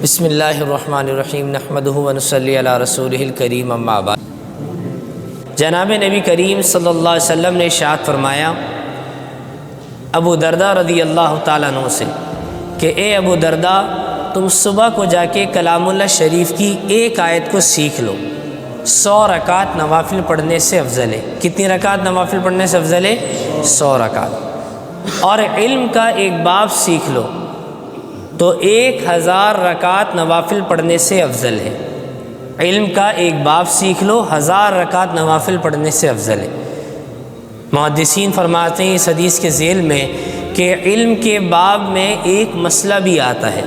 بسم اللہ الرحمن الرحیم نحمدہ ونصلی علی رسولہ الکریم اما بعد۔ جناب نبی کریم صلی اللہ علیہ وسلم نے ارشاد فرمایا ابو درداء رضی اللہ تعالیٰ عنہ سے کہ اے ابو درداء، تم صبح کو جا کے کلام اللہ شریف کی ایک آیت کو سیکھ لو، 100 رکعت نوافل پڑھنے سے افضل ہے۔ کتنی رکعت نوافل پڑھنے سے افضل ہے؟ 100 رکعت۔ اور علم کا ایک باب سیکھ لو تو 1000 رکعت نوافل پڑھنے سے افضل ہے۔ علم کا ایک باب سیکھ لو، 1000 رکعت نوافل پڑھنے سے افضل ہے۔ محدثین فرماتے ہیں اس حدیث کے ذیل میں کہ علم کے باب میں ایک مسئلہ بھی آتا ہے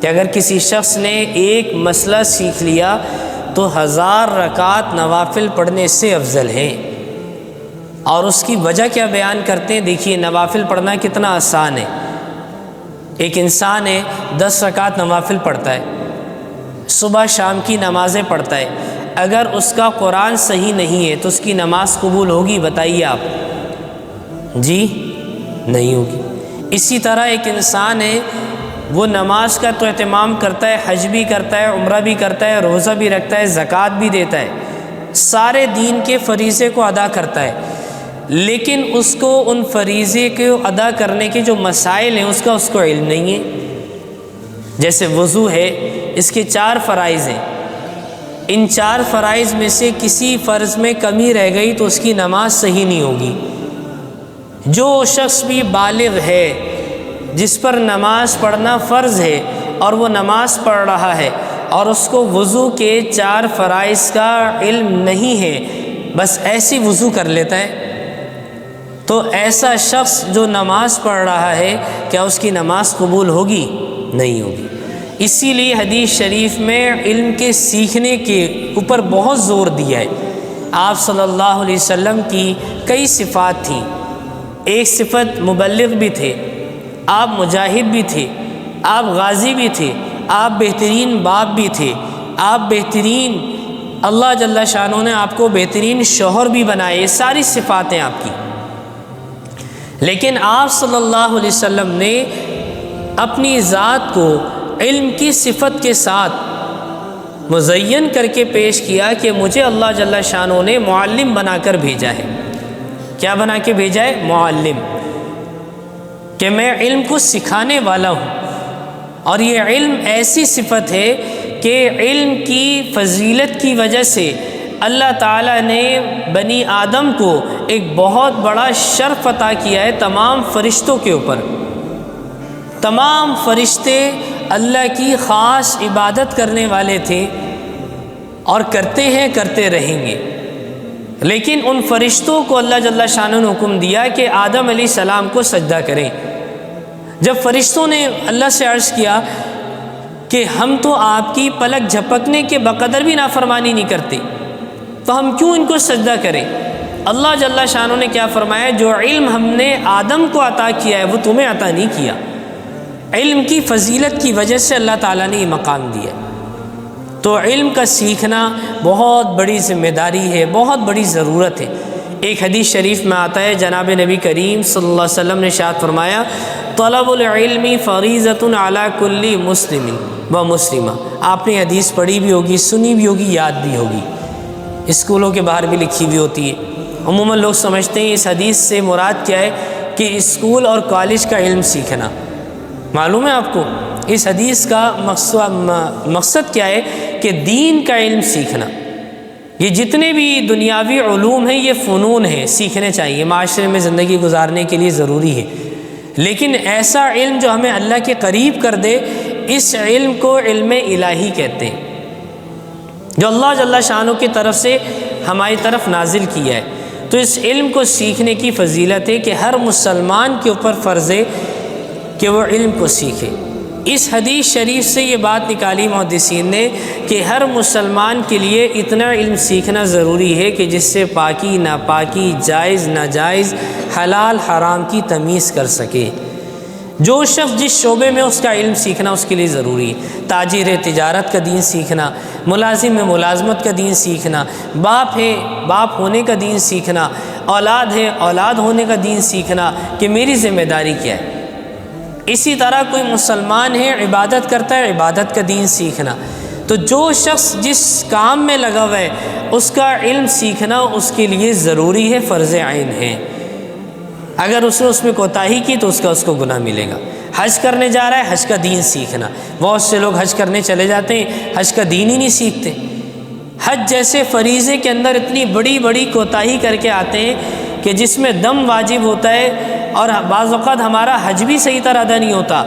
کہ اگر کسی شخص نے ایک مسئلہ سیکھ لیا تو 1000 رکعت نوافل پڑھنے سے افضل ہے۔ اور اس کی وجہ کیا بیان کرتے ہیں؟ دیکھیے، نوافل پڑھنا کتنا آسان ہے۔ ایک انسان ہے 10 رکعت نوافل پڑھتا ہے، صبح شام کی نمازیں پڑھتا ہے، اگر اس کا قرآن صحیح نہیں ہے تو اس کی نماز قبول ہوگی؟ بتائیے آپ۔ جی نہیں ہوگی۔ اسی طرح ایک انسان ہے، وہ نماز کا تو اہتمام کرتا ہے، حج بھی کرتا ہے، عمرہ بھی کرتا ہے، روزہ بھی رکھتا ہے، زکوٰۃ بھی دیتا ہے، سارے دین کے فریضے کو ادا کرتا ہے، لیکن اس کو ان فریضے کو ادا کرنے کے جو مسائل ہیں اس کو علم نہیں ہے۔ جیسے وضو ہے، اس کے 4 فرائض ہیں، ان 4 فرائض میں سے کسی فرض میں کمی رہ گئی تو اس کی نماز صحیح نہیں ہوگی۔ جو شخص بھی بالغ ہے جس پر نماز پڑھنا فرض ہے اور وہ نماز پڑھ رہا ہے اور اس کو وضو کے 4 فرائض کا علم نہیں ہے، بس ایسی وضو کر لیتا ہے، تو ایسا شخص جو نماز پڑھ رہا ہے کیا اس کی نماز قبول ہوگی؟ نہیں ہوگی۔ اسی لیے حدیث شریف میں علم کے سیکھنے کے اوپر بہت زور دیا ہے۔ آپ صلی اللہ علیہ وسلم کی کئی صفات تھیں۔ ایک صفت مبلغ بھی تھے، آپ مجاہد بھی تھے، آپ غازی بھی تھے، آپ بہترین باپ بھی تھے، آپ بہترین، اللہ جل شانہ نے آپ کو بہترین شوہر بھی بنائے۔ یہ ساری صفات ہیں آپ کی، لیکن آپ صلی اللہ علیہ وسلم نے اپنی ذات کو علم کی صفت کے ساتھ مزین کر کے پیش کیا کہ مجھے اللہ جل شانہ نے معلم بنا کر بھیجا ہے۔ کیا بنا کے بھیجا ہے؟ معلم، کہ میں علم کو سکھانے والا ہوں۔ اور یہ علم ایسی صفت ہے کہ علم کی فضیلت کی وجہ سے اللہ تعالیٰ نے بنی آدم کو ایک بہت بڑا شرف عطا کیا ہے تمام فرشتوں کے اوپر۔ تمام فرشتے اللہ کی خاص عبادت کرنے والے تھے اور کرتے ہیں، کرتے رہیں گے، لیکن ان فرشتوں کو اللہ جل شانہ نے حکم دیا کہ آدم علیہ السلام کو سجدہ کریں۔ جب فرشتوں نے اللہ سے عرض کیا کہ ہم تو آپ کی پلک جھپکنے کے بقدر بھی نافرمانی نہیں کرتے، تو ہم کیوں ان کو سجدہ کریں؟ اللہ جل شانہ نے کیا فرمایا؟ جو علم ہم نے آدم کو عطا کیا ہے وہ تمہیں عطا نہیں کیا۔ علم کی فضیلت کی وجہ سے اللہ تعالیٰ نے یہ مقام دیا۔ تو علم کا سیکھنا بہت بڑی ذمہ داری ہے، بہت بڑی ضرورت ہے۔ ایک حدیث شریف میں آتا ہے، جناب نبی کریم صلی اللہ علیہ وسلم نے ارشاد فرمایا طلب العلم فریضۃ علی کل مسلم و مسلمہ۔ آپ نے حدیث پڑھی بھی ہوگی، سنی بھی ہوگی، یاد بھی ہوگی، اسکولوں کے باہر بھی لکھی ہوئی ہوتی ہے۔ عموماً لوگ سمجھتے ہیں اس حدیث سے مراد کیا ہے کہ اسکول اور کالج کا علم سیکھنا۔ معلوم ہے آپ کو اس حدیث کا مقصد کیا ہے؟ کہ دین کا علم سیکھنا۔ یہ جتنے بھی دنیاوی علوم ہیں یہ فنون ہیں، سیکھنے چاہیے، معاشرے میں زندگی گزارنے کے لیے ضروری ہے، لیکن ایسا علم جو ہمیں اللہ کے قریب کر دے، اس علم کو علم الہی کہتے ہیں، جو اللہ جل شانہ کی طرف سے ہماری طرف نازل کیا ہے۔ تو اس علم کو سیکھنے کی فضیلت ہے کہ ہر مسلمان کے اوپر فرض ہے کہ وہ علم کو سیکھے۔ اس حدیث شریف سے یہ بات نکالی محدثین نے کہ ہر مسلمان کے لیے اتنا علم سیکھنا ضروری ہے کہ جس سے پاکی ناپاکی، جائز ناجائز، حلال حرام کی تمیز کر سکے۔ جو شخص جس شعبے میں اس کا علم سیکھنا اس کے لیے ضروری ہے۔ تاجر ہے، تجارت کا دین سیکھنا، ملازم ہے، ملازمت کا دین سیکھنا، باپ ہے، باپ ہونے کا دین سیکھنا، اولاد ہے، اولاد ہونے کا دین سیکھنا کہ میری ذمہ داری کیا ہے۔ اسی طرح کوئی مسلمان ہے، عبادت کرتا ہے، عبادت کا دین سیکھنا. تو جو شخص جس کام میں لگا ہوا ہے اس کا علم سیکھنا اس کے لیے ضروری ہے، فرض عین ہے. اگر اس نے اس میں کوتاہی کی تو اس کو گناہ ملے گا. حج کرنے جا رہا ہے، حج کا دین سیکھنا. بہت سے لوگ حج کرنے چلے جاتے ہیں، حج کا دین ہی نہیں سیکھتے. حج جیسے فریضے کے اندر اتنی بڑی بڑی کوتاہی کر کے آتے ہیں کہ جس میں دم واجب ہوتا ہے، اور بعض اوقات ہمارا حج بھی صحیح طرح ادا نہیں ہوتا،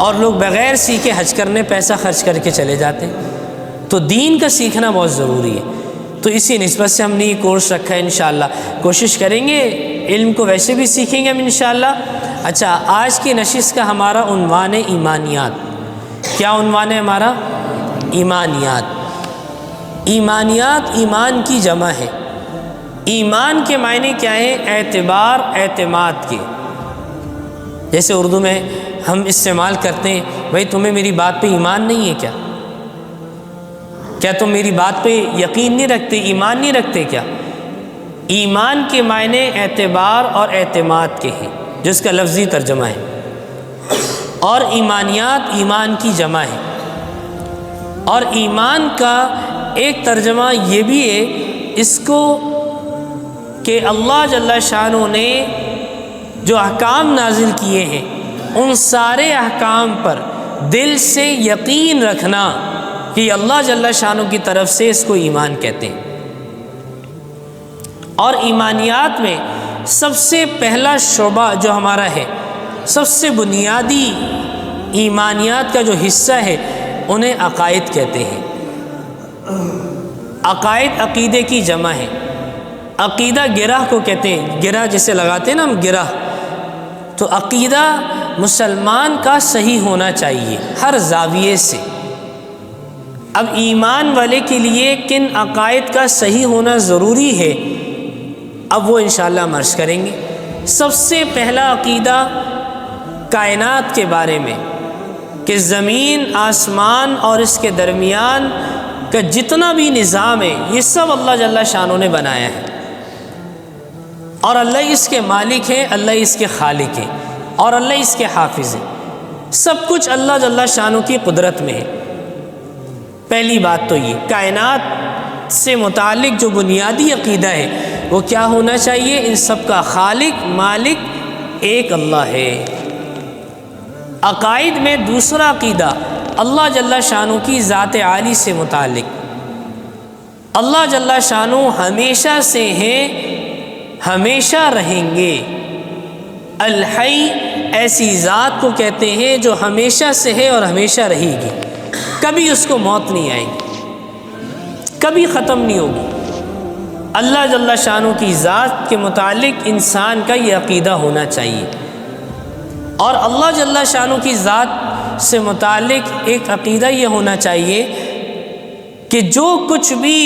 اور لوگ بغیر سیکھے حج کرنے پیسہ خرچ کر کے چلے جاتے ہیں. تو دین کا سیکھنا بہت ضروری ہے. تو اسی نسبت سے ہم نے یہ کورس رکھا ہے. انشاءاللہ کوشش کریں گے، علم کو ویسے بھی سیکھیں گے ہم انشاءاللہ. اچھا، آج کی نشست کا ہمارا عنوان ہے ایمانیات. کیا عنوان ہے ہمارا؟ ایمانیات. ایمانیات ایمان کی جمع ہے. ایمان کے معنی کیا ہے؟ اعتبار، اعتماد کے. جیسے اردو میں ہم استعمال کرتے ہیں، بھائی تمہیں میری بات پہ ایمان نہیں ہے کیا؟ کیا تم میری بات پہ یقین نہیں رکھتے، ایمان نہیں رکھتے کیا؟ ایمان کے معنی اعتبار اور اعتماد کے ہیں، جس کا لفظی ترجمہ ہے. اور ایمانیات ایمان کی جمع ہے. اور ایمان کا ایک ترجمہ یہ بھی ہے اس کو کہ اللہ جل شانہ نے جو احکام نازل کیے ہیں ان سارے احکام پر دل سے یقین رکھنا کہ اللہ جل شانہ کی طرف سے اس کو ایمان کہتے ہیں. اور ایمانیات میں سب سے پہلا شعبہ جو ہمارا ہے، سب سے بنیادی ایمانیات کا جو حصہ ہے انہیں عقائد کہتے ہیں. عقائد عقیدے کی جمع ہے. عقیدہ گرہ کو کہتے ہیں، گرہ جسے لگاتے ہیں نا ہم، گرہ. تو عقیدہ مسلمان کا صحیح ہونا چاہیے ہر زاویے سے. اب ایمان والے کے لیے کن عقائد کا صحیح ہونا ضروری ہے، اب وہ انشاءاللہ ہم عرض کریں گے. سب سے پہلا عقیدہ کائنات کے بارے میں، کہ زمین، آسمان اور اس کے درمیان کا جتنا بھی نظام ہے یہ سب اللہ جل شانہ نے بنایا ہے، اور اللہ اس کے مالک ہیں، اللہ اس کے خالق ہیں، اور اللہ اس کے حافظ ہیں. سب کچھ اللہ جل شانہ کی قدرت میں ہے. پہلی بات تو یہ کائنات سے متعلق جو بنیادی عقیدہ ہے وہ کیا ہونا چاہیے؟ ان سب کا خالق، مالک ایک اللہ ہے. عقائد میں دوسرا عقیدہ اللہ جل شانہ کی ذات عالی سے متعلق. اللہ جل شانہ ہمیشہ سے ہیں، ہمیشہ رہیں گے. الحی ایسی ذات کو کہتے ہیں جو ہمیشہ سے ہے اور ہمیشہ رہے گی. کبھی اس کو موت نہیں آئے گی، کبھی ختم نہیں ہوگی. اللہ جل شانہ کی ذات کے متعلق انسان کا یہ عقیدہ ہونا چاہیے. اور اللہ جل شانہ کی ذات سے متعلق ایک عقیدہ یہ ہونا چاہیے کہ جو کچھ بھی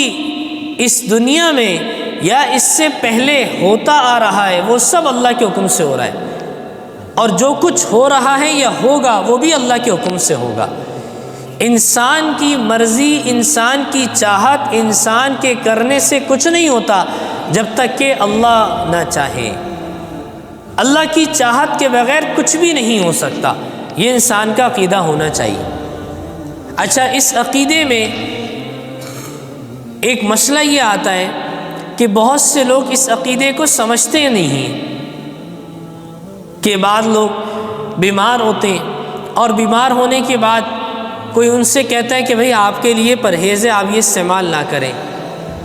اس دنیا میں یا اس سے پہلے ہوتا آ رہا ہے وہ سب اللہ کے حکم سے ہو رہا ہے، اور جو کچھ ہو رہا ہے یا ہوگا وہ بھی اللہ کے حکم سے ہوگا. انسان کی مرضی، انسان کی چاہت، انسان کے کرنے سے کچھ نہیں ہوتا جب تک کہ اللہ نہ چاہے. اللہ کی چاہت کے بغیر کچھ بھی نہیں ہو سکتا. یہ انسان کا عقیدہ ہونا چاہیے. اچھا، اس عقیدے میں ایک مسئلہ یہ آتا ہے کہ بہت سے لوگ اس عقیدے کو سمجھتے نہیں ہیں. کہ بعض لوگ بیمار ہوتے ہیں اور بیمار ہونے کے بعد کوئی ان سے کہتا ہے کہ بھئی آپ کے لیے پرہیز ہے، آپ یہ استعمال نہ کریں،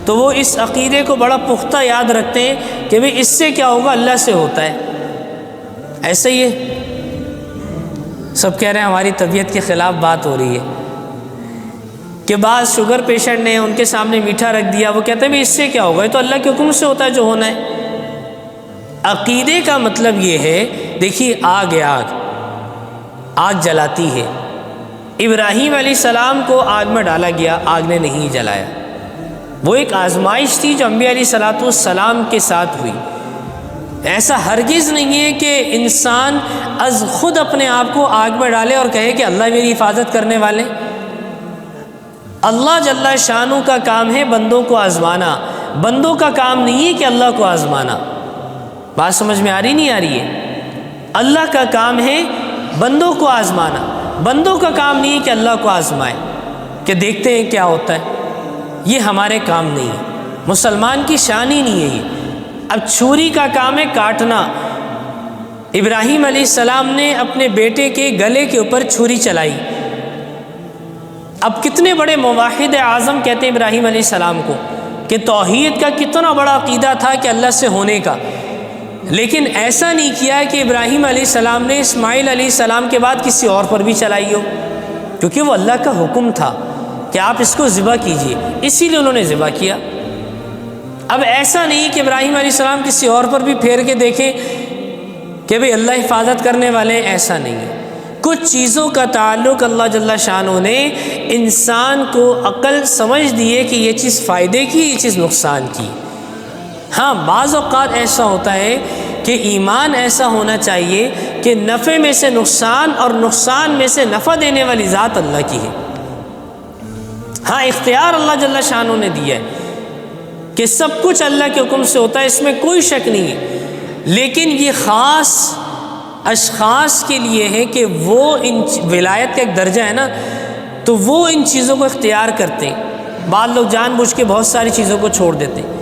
تو وہ اس عقیدے کو بڑا پختہ یاد رکھتے ہیں کہ بھئی اس سے کیا ہوگا، اللہ سے ہوتا ہے. ایسا ہی ہے، سب کہہ رہے ہیں ہماری طبیعت کے خلاف بات ہو رہی ہے. کہ بعض شوگر پیشنٹ نے ان کے سامنے میٹھا رکھ دیا، وہ کہتے ہیں بھئی اس سے کیا ہوگا، یہ تو اللہ کے حکم سے ہوتا ہے جو ہونا ہے. عقیدے کا مطلب یہ ہے، دیکھیے آگ ہے، آگ جلاتی ہے. ابراہیم علیہ السلام کو آگ میں ڈالا گیا، آگ نے نہیں جلایا. وہ ایک آزمائش تھی جو انبیاء علیہ السلام کے ساتھ ہوئی. ایسا ہرگز نہیں ہے کہ انسان از خود اپنے آپ کو آگ میں ڈالے اور کہے کہ اللہ میری حفاظت کرنے والے. اللہ جل شانہ کا کام ہے بندوں کو آزمانا، بندوں کا کام نہیں ہے کہ اللہ کو آزمانا. بات سمجھ میں آ رہی نہیں آ رہی ہے؟ اللہ کا کام ہے بندوں کو آزمانا، بندوں کا کام نہیں ہے کہ اللہ کو آزمائے کہ دیکھتے ہیں کیا ہوتا ہے، یہ ہمارے کام نہیں ہے، مسلمان کی شان ہی نہیں ہے یہ۔ اب چھری کا کام ہے کاٹنا۔ ابراہیم علیہ السلام نے اپنے بیٹے کے گلے کے اوپر چھری چلائی۔ اب کتنے بڑے موحد اعظم کہتے ہیں ابراہیم علیہ السلام کو کہ توحید کا کتنا بڑا عقیدہ تھا کہ اللہ سے ہونے کا، لیکن ایسا نہیں کیا کہ ابراہیم علیہ السلام نے اسماعیل علیہ السلام کے بعد کسی اور پر بھی چلائی ہو، کیونکہ وہ اللہ کا حکم تھا کہ آپ اس کو ذبح کیجئے، اسی لیے انہوں نے ذبح کیا۔ اب ایسا نہیں کہ ابراہیم علیہ السلام کسی اور پر بھی پھیر کے دیکھیں کہ بھئی اللہ حفاظت کرنے والے، ایسا نہیں ہے۔ کچھ چیزوں کا تعلق اللہ جل شانہ نے انسان کو عقل سمجھ دیے کہ یہ چیز فائدے کی، یہ چیز نقصان کی۔ ہاں بعض اوقات ایسا ہوتا ہے کہ ایمان ایسا ہونا چاہیے کہ نفع میں سے نقصان اور نقصان میں سے نفع دینے والی ذات اللہ کی ہے۔ ہاں اختیار اللہ جل شانہ نے دیا ہے کہ سب کچھ اللہ کے حکم سے ہوتا ہے، اس میں کوئی شک نہیں ہے، لیکن یہ خاص اشخاص کے لیے ہے کہ وہ ان ولایت کا ایک درجہ ہے نا، تو وہ ان چیزوں کو اختیار کرتے ہیں۔ بعض لوگ جان بوجھ کے بہت ساری چیزوں کو چھوڑ دیتے ہیں۔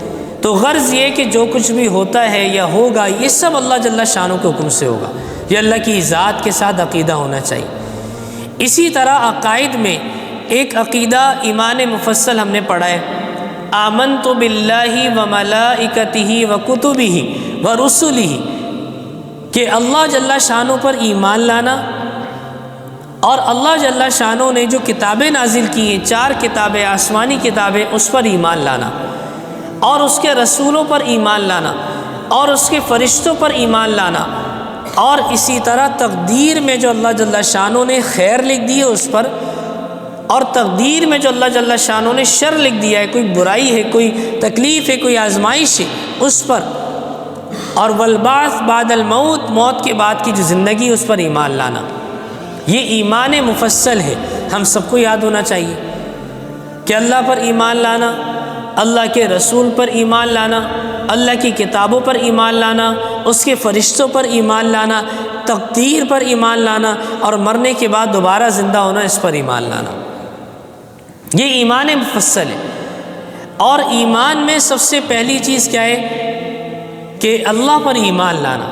تو غرض یہ کہ جو کچھ بھی ہوتا ہے یا ہوگا یہ سب اللہ جل شانہ کے حکم سے ہوگا، یہ اللہ کی ذات کے ساتھ عقیدہ ہونا چاہیے۔ اسی طرح عقائد میں ایک عقیدہ ایمان مفصل ہم نے پڑھا ہے، آمنت باللہ وملائکتہ وکتبہ ورسلہ، کہ اللہ جل شانہ پر ایمان لانا اور اللہ جل شانہ نے جو کتابیں نازل کی ہیں، 4 کتابیں، آسمانی کتابیں، اس پر ایمان لانا اور اس کے رسولوں پر ایمان لانا اور اس کے فرشتوں پر ایمان لانا، اور اسی طرح تقدیر میں جو اللہ جل شانہ نے خیر لکھ دی ہے اس پر، اور تقدیر میں جو اللہ جل شانہ نے شر لکھ دیا ہے، کوئی برائی ہے، کوئی تکلیف ہے، کوئی آزمائش ہے، اس پر، اور والبعث بعد الموت، موت کے بعد کی جو زندگی اس پر ایمان لانا، یہ ایمان مفصل ہے۔ ہم سب کو یاد ہونا چاہیے کہ اللہ پر ایمان لانا، اللہ کے رسول پر ایمان لانا، اللہ کی کتابوں پر ایمان لانا، اس کے فرشتوں پر ایمان لانا، تقدیر پر ایمان لانا، اور مرنے کے بعد دوبارہ زندہ ہونا، اس پر ایمان لانا، یہ ایمان مفصل ہے۔ اور ایمان میں سب سے پہلی چیز کیا ہے کہ اللہ پر ایمان لانا،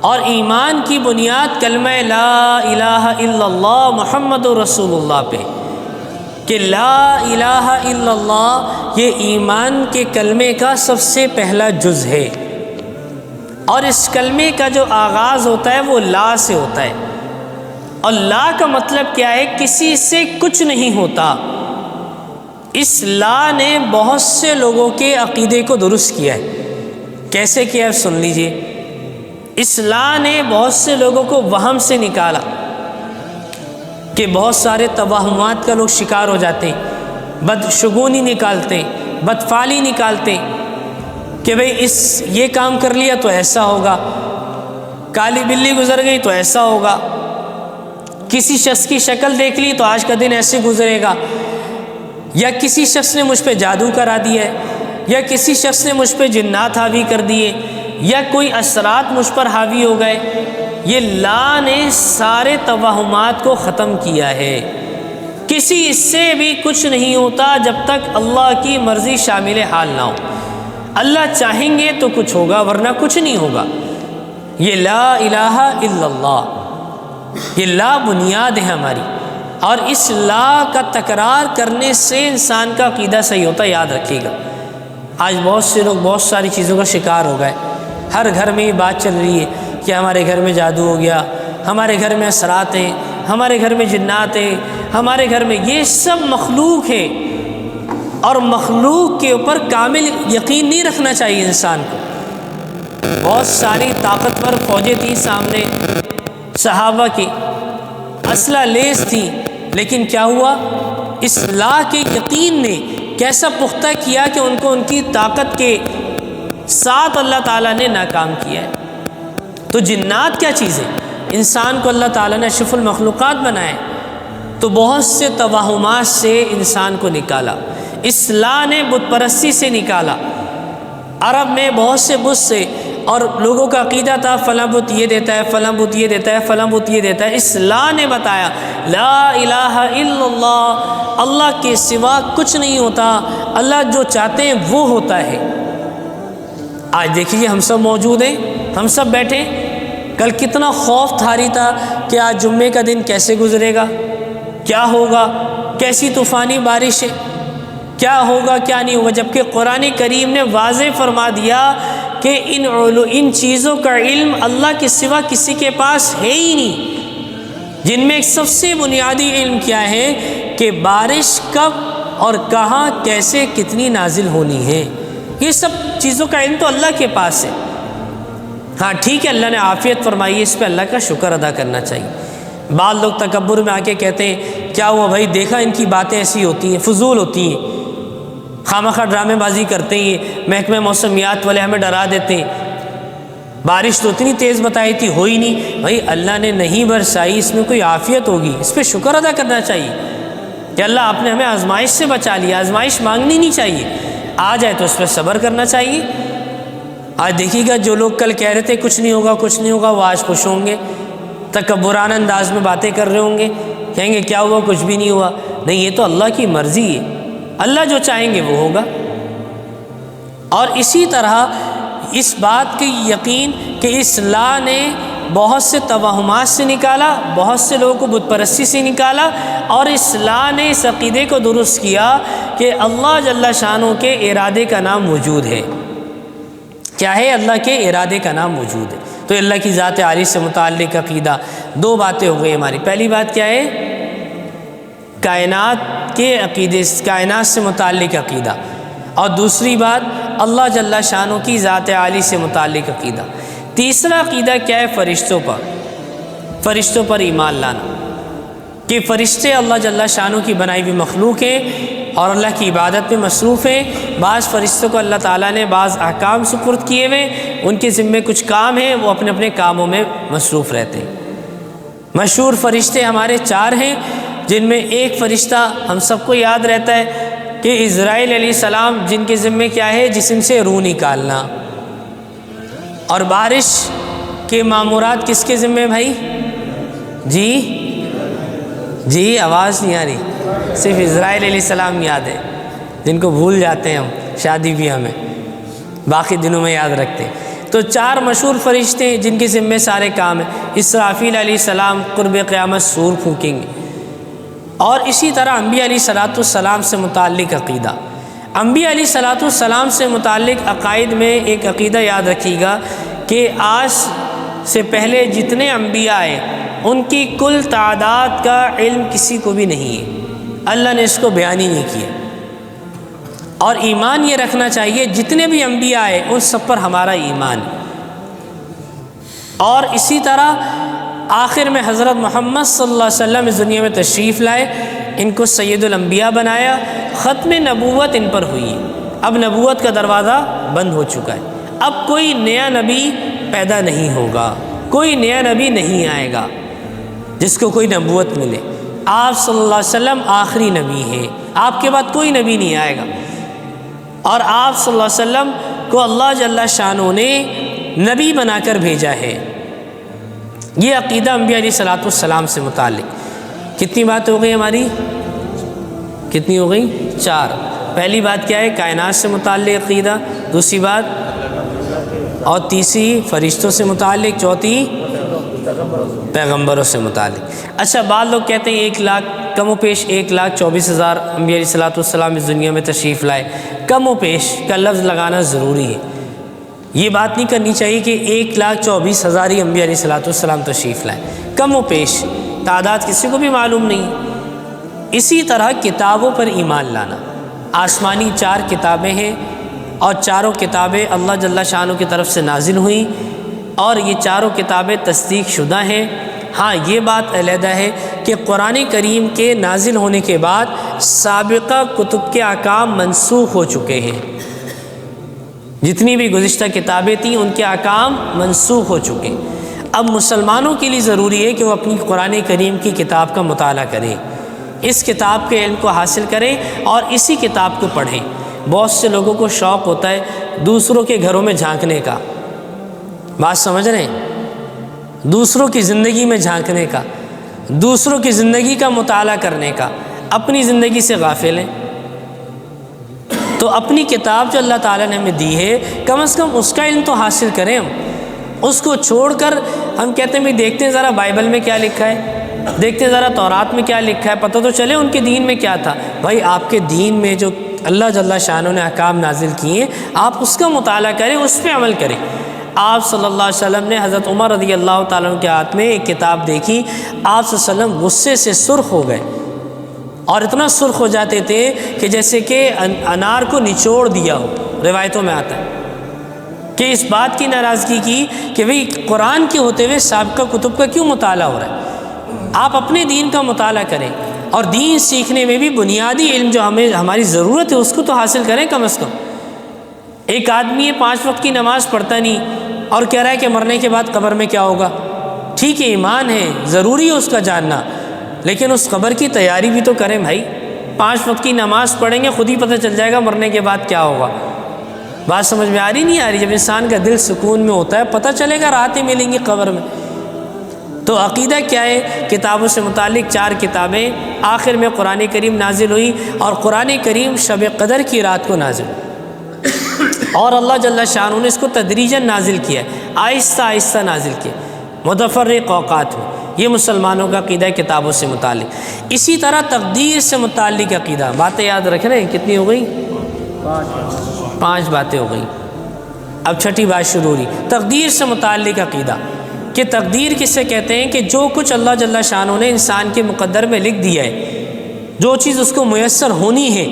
اور ایمان کی بنیاد کلمہ لا الہ الا اللہ محمد رسول اللہ پہ، کہ لا الہ الا اللہ یہ ایمان کے کلمے کا سب سے پہلا جز ہے، اور اس کلمے کا جو آغاز ہوتا ہے وہ لا سے ہوتا ہے، اور لا کا مطلب کیا ہے؟ کسی سے کچھ نہیں ہوتا۔ اس لا نے بہت سے لوگوں کے عقیدے کو درست کیا ہے۔ کیسے کیا ہے سن لیجئے۔ اس لا نے بہت سے لوگوں کو وہم سے نکالا کہ بہت سارے توہمات کا لوگ شکار ہو جاتے ہیں، بدشگونی نکالتے ہیں، بدفعلی نکالتے ہیں کہ بھئی یہ کام کر لیا تو ایسا ہوگا، کالی بلی گزر گئی تو ایسا ہوگا، کسی شخص کی شکل دیکھ لی تو آج کا دن ایسے گزرے گا، یا کسی شخص نے مجھ پہ جادو کرا دیا ہے، یا کسی شخص نے مجھ پہ جنات حاوی کر دیے، یا کوئی اثرات مجھ پر حاوی ہو گئے۔ یہ لا نے سارے توہمات کو ختم کیا ہے۔ کسی سے بھی کچھ نہیں ہوتا جب تک اللہ کی مرضی شامل حال نہ ہو۔ اللہ چاہیں گے تو کچھ ہوگا، ورنہ کچھ نہیں ہوگا۔ یہ لا الہ الا اللہ، یہ لا بنیاد ہے ہماری، اور اس لا کا تکرار کرنے سے انسان کا عقیدہ صحیح ہوتا ہے، یاد رکھیے گا۔ آج بہت سے لوگ بہت ساری چیزوں کا شکار ہو گئے، ہر گھر میں یہ بات چل رہی ہے کہ ہمارے گھر میں جادو ہو گیا، ہمارے گھر میں اثرات ہیں، ہمارے گھر میں جنات ہیں، ہمارے گھر میں، یہ سب مخلوق ہے، اور مخلوق کے اوپر کامل یقین نہیں رکھنا چاہیے انسان کو۔ بہت ساری طاقتور فوجیں تھیں سامنے صحابہ کی، اسلحہ لیس تھی، لیکن کیا ہوا؟ اصلاح کے یقین نے کیسا پختہ کیا کہ ان کو ان کی طاقت کے ساتھ اللہ تعالیٰ نے ناکام کیا ہے۔ تو جنات کیا چیز ہے؟ انسان کو اللہ تعالیٰ نے اشرف المخلوقات بنایا، تو بہت سے توہمات سے انسان کو نکالا۔ اصلاح نے بت پرستی سے نکالا، عرب میں بہت سے بت سے اور لوگوں کا عقیدہ تھا فلاں بت یہ دیتا ہے، فلاں بت یہ دیتا ہے، فلاں بت یہ دیتا ہے۔ اصلاح نے بتایا لا الہ الا اللہ، اللہ کے سوا کچھ نہیں ہوتا، اللہ جو چاہتے ہیں وہ ہوتا ہے۔ آج دیکھیے ہم سب موجود ہیں، ہم سب بیٹھے، کل کتنا خوف تھاری تھا کہ آج جمعے کا دن کیسے گزرے گا، کیا ہوگا، کیسی طوفانی بارش ہے، کیا ہوگا کیا نہیں ہوگا، جبکہ قرآن کریم نے واضح فرما دیا کہ ان چیزوں کا علم اللہ کے سوا کسی کے پاس ہے ہی نہیں، جن میں ایک سب سے بنیادی علم کیا ہے کہ بارش کب اور کہاں کیسے کتنی نازل ہونی ہے، یہ سب چیزوں کا علم تو اللہ کے پاس ہے۔ ہاں ٹھیک ہے، اللہ نے عافیت فرمائی ہے، اس پہ اللہ کا شکر ادا کرنا چاہیے۔ بعض لوگ تکبر میں آ کے کہتے ہیں کیا ہوا بھائی، دیکھا ان کی باتیں ایسی ہوتی ہیں، فضول ہوتی ہیں، خامخواہ ڈرامے بازی کرتے ہیں، محکمہ موسمیات والے ہمیں ڈرا دیتے ہیں، بارش تو اتنی تیز بتائی تھی ہوئی نہیں۔ بھائی اللہ نے نہیں برسائی، اس میں کوئی عافیت ہوگی، اس پہ شکر ادا کرنا چاہیے کہ اللہ آپ نے ہمیں آزمائش سے بچا لیا، آزمائش مانگنی نہیں چاہیے، آ جائے تو اس پہ صبر کرنا چاہیے۔ آج دیکھیے گا جو لوگ کل کہہ رہے تھے کچھ نہیں ہوگا کچھ نہیں ہوگا، وہ آج خوش ہوں گے، تکبرانہ انداز میں باتیں کر رہے ہوں گے، کہیں گے کیا ہوا، کچھ بھی نہیں ہوا۔ نہیں، یہ تو اللہ کی مرضی ہے، اللہ جو چاہیں گے وہ ہوگا۔ اور اسی طرح اس بات کی یقین کہ اصلاح نے بہت سے توہمات سے نکالا، بہت سے لوگوں کو بت پرستی سے نکالا، اور اصلاح نے اس عقیدے کو درست کیا کہ اللہ جل شانہ کے ارادے کا نام موجود ہے۔ کیا ہے؟ اللہ کے ارادے کا نام موجود ہے۔ تو اللہ کی ذات عالی سے متعلق عقیدہ، دو باتیں ہو گئی ہماری۔ پہلی بات کیا ہے؟ کائنات کے عقیدے، کائنات سے متعلق عقیدہ، اور دوسری بات اللہ جل شانہ کی ذات عالی سے متعلق عقیدہ۔ تیسرا عقیدہ کیا ہے؟ فرشتوں پر ایمان لانا کہ فرشتے اللہ جل شانہ کی بنائی ہوئی مخلوق ہیں اور اللہ کی عبادت میں مصروف ہیں۔ بعض فرشتوں کو اللہ تعالیٰ نے بعض احکام سپرد کیے ہوئے، ان کے ذمے کچھ کام ہیں، وہ اپنے اپنے کاموں میں مصروف رہتے ہیں۔ مشہور فرشتے ہمارے 4 ہیں، جن میں ایک فرشتہ ہم سب کو یاد رہتا ہے کہ اسرائیل علیہ السلام، جن کے ذمے کیا ہے؟ جسم سے روح نکالنا۔ اور بارش کے مامورات کس کے ذمے بھائی؟ جی آواز نہیں آ رہی، صرف اسرائیل علیہ السلام یاد ہے، جن کو بھول جاتے ہیں ہم شادی بیاہ میں، باقی دنوں میں یاد رکھتے ہیں۔ تو 4 مشہور فرشتے ہیں جن کے ذمے سارے کام ہیں۔ اسرافیل علیہ السلام قرب قیامت سور پھونکیں گے۔ اور اسی طرح انبیاء علیہ السلام سے متعلق عقیدہ، انبیاء علیہ السلام سے متعلق عقائد میں ایک عقیدہ یاد رکھیے گا کہ آج سے پہلے جتنے انبیاء آئے ان کی کل تعداد کا علم کسی کو بھی نہیں ہے، اللہ نے اس کو بیان ہی نہیں کیا۔ اور ایمان یہ رکھنا چاہیے جتنے بھی انبیاء آئے ان سب پر ہمارا ایمان ہے۔ اور اسی طرح آخر میں حضرت محمد صلی اللہ علیہ وسلم اس دنیا میں تشریف لائے، ان کو سید الانبیاء بنایا، ختم نبوت ان پر ہوئی۔ اب نبوت کا دروازہ بند ہو چکا ہے، اب کوئی نیا نبی پیدا نہیں ہوگا، کوئی نیا نبی نہیں آئے گا جس کو کوئی نبوت ملے۔ آپ صلی اللہ علیہ وسلم آخری نبی ہیں، آپ کے بعد کوئی نبی نہیں آئے گا۔ اور آپ صلی اللہ علیہ وسلم کو اللہ جل شانہ نے نبی بنا کر بھیجا ہے۔ یہ عقیدہ انبیاء علیہ السلام سے متعلق۔ کتنی بات ہو گئی ہماری؟ کتنی ہو گئی؟ 4۔ پہلی بات کیا ہے؟ کائنات سے متعلق عقیدہ، دوسری بات، اور تیسری فرشتوں سے متعلق، چوتھی پیغمبروں سے متعلق۔ اچھا، بعض لوگ کہتے ہیں 1 لاکھ، کم و بیش 1,24,000 انبیاء علیہ السلام اس دنیا میں تشریف لائے۔ کم و بیش کا لفظ لگانا ضروری ہے، یہ بات نہیں کرنی چاہیے کہ 1,24,000 ہی انبیاء علیہ السلام تشریف لائے۔ کم و بیش تعداد کسی کو بھی معلوم نہیں۔ اسی طرح کتابوں پر ایمان لانا، آسمانی 4 کتابیں ہیں اور چاروں کتابیں اللہ جل شانہ کی طرف سے نازل ہوئیں، اور یہ چاروں کتابیں تصدیق شدہ ہیں۔ ہاں یہ بات علیحدہ ہے کہ قرآن کریم کے نازل ہونے کے بعد سابقہ کتب کے احکام منسوخ ہو چکے ہیں، جتنی بھی گزشتہ کتابیں تھیں ان کے احکام منسوخ ہو چکے ہیں۔ اب مسلمانوں کے لیے ضروری ہے کہ وہ اپنی قرآن کریم کی کتاب کا مطالعہ کریں، اس کتاب کے علم کو حاصل کریں اور اسی کتاب کو پڑھیں۔ بہت سے لوگوں کو شوق ہوتا ہے دوسروں کے گھروں میں جھانکنے کا، بات سمجھ رہے ہیں؟ دوسروں کی زندگی میں جھانکنے کا، دوسروں کی زندگی کا مطالعہ کرنے کا، اپنی زندگی سے غافل ہیں۔ تو اپنی کتاب جو اللہ تعالیٰ نے ہمیں دی ہے، کم از کم اس کا علم تو حاصل کریں ہم۔ اس کو چھوڑ کر ہم کہتے ہیں دیکھتے ہیں ذرا بائبل میں کیا لکھا ہے، دیکھتے ہیں ذرا تورات میں کیا لکھا ہے، پتہ تو چلے ان کے دین میں کیا تھا۔ بھائی آپ کے دین میں جو اللہ جل شانہ نے احکام نازل کیے ہیں، آپ اس کا مطالعہ کریں، اس پہ عمل کریں۔ آپ صلی اللہ علیہ وسلم نے حضرت عمر رضی اللہ تعالیٰ عنہ کے ہاتھ میں ایک کتاب دیکھی، آپ صلی اللہ علیہ وسلم غصے سے سرخ ہو گئے، اور اتنا سرخ ہو جاتے تھے کہ جیسے کہ انار کو نچوڑ دیا ہو۔ روایتوں میں آتا ہے کہ اس بات کی ناراضگی کی کہ بھئی قرآن کے ہوتے ہوئے سابقہ کتب کا کیوں مطالعہ ہو رہا ہے؟ آپ اپنے دین کا مطالعہ کریں، اور دین سیکھنے میں بھی بنیادی علم جو ہماری ضرورت ہے اس کو تو حاصل کریں کم از کم۔ ایک آدمی ہے 5 وقت کی نماز پڑھتا نہیں اور کہہ رہا ہے کہ مرنے کے بعد قبر میں کیا ہوگا۔ ٹھیک ہے، ایمان ہے، ضروری ہے اس کا جاننا، لیکن اس قبر کی تیاری بھی تو کریں بھائی۔ 5 وقت کی نماز پڑھیں گے، خود ہی پتہ چل جائے گا مرنے کے بعد کیا ہوگا۔ بات سمجھ میں آ رہی نہیں آ رہی؟ جب انسان کا دل سکون میں ہوتا ہے، پتہ چلے گا راحتیں ملیں گی قبر میں۔ تو عقیدہ کیا ہے؟ کتابوں سے متعلق 4 کتابیں، آخر میں قرآن کریم نازل ہوئی، اور قرآن کریم شب قدر کی رات کو نازل ہوئی، اور اللہ جل شانہ نے اس کو تدریجاً نازل کیا ہے، آہستہ آہستہ نازل کیا، متفرق اوقات میں۔ یہ مسلمانوں کا عقیدہ ہے کتابوں سے متعلق۔ اسی طرح تقدیر سے متعلق عقیدہ، باتیں یاد رکھ رہے ہیں؟ کتنی ہو گئی؟ 5 باتیں ہو گئی، اب 6ٹھی بات شروع ہو رہی۔ تقدیر سے متعلق عقیدہ کہ تقدیر کسے کہتے ہیں؟ کہ جو کچھ اللہ جل شانہ نے انسان کے مقدر میں لکھ دیا ہے، جو چیز اس کو میسر ہونی ہے،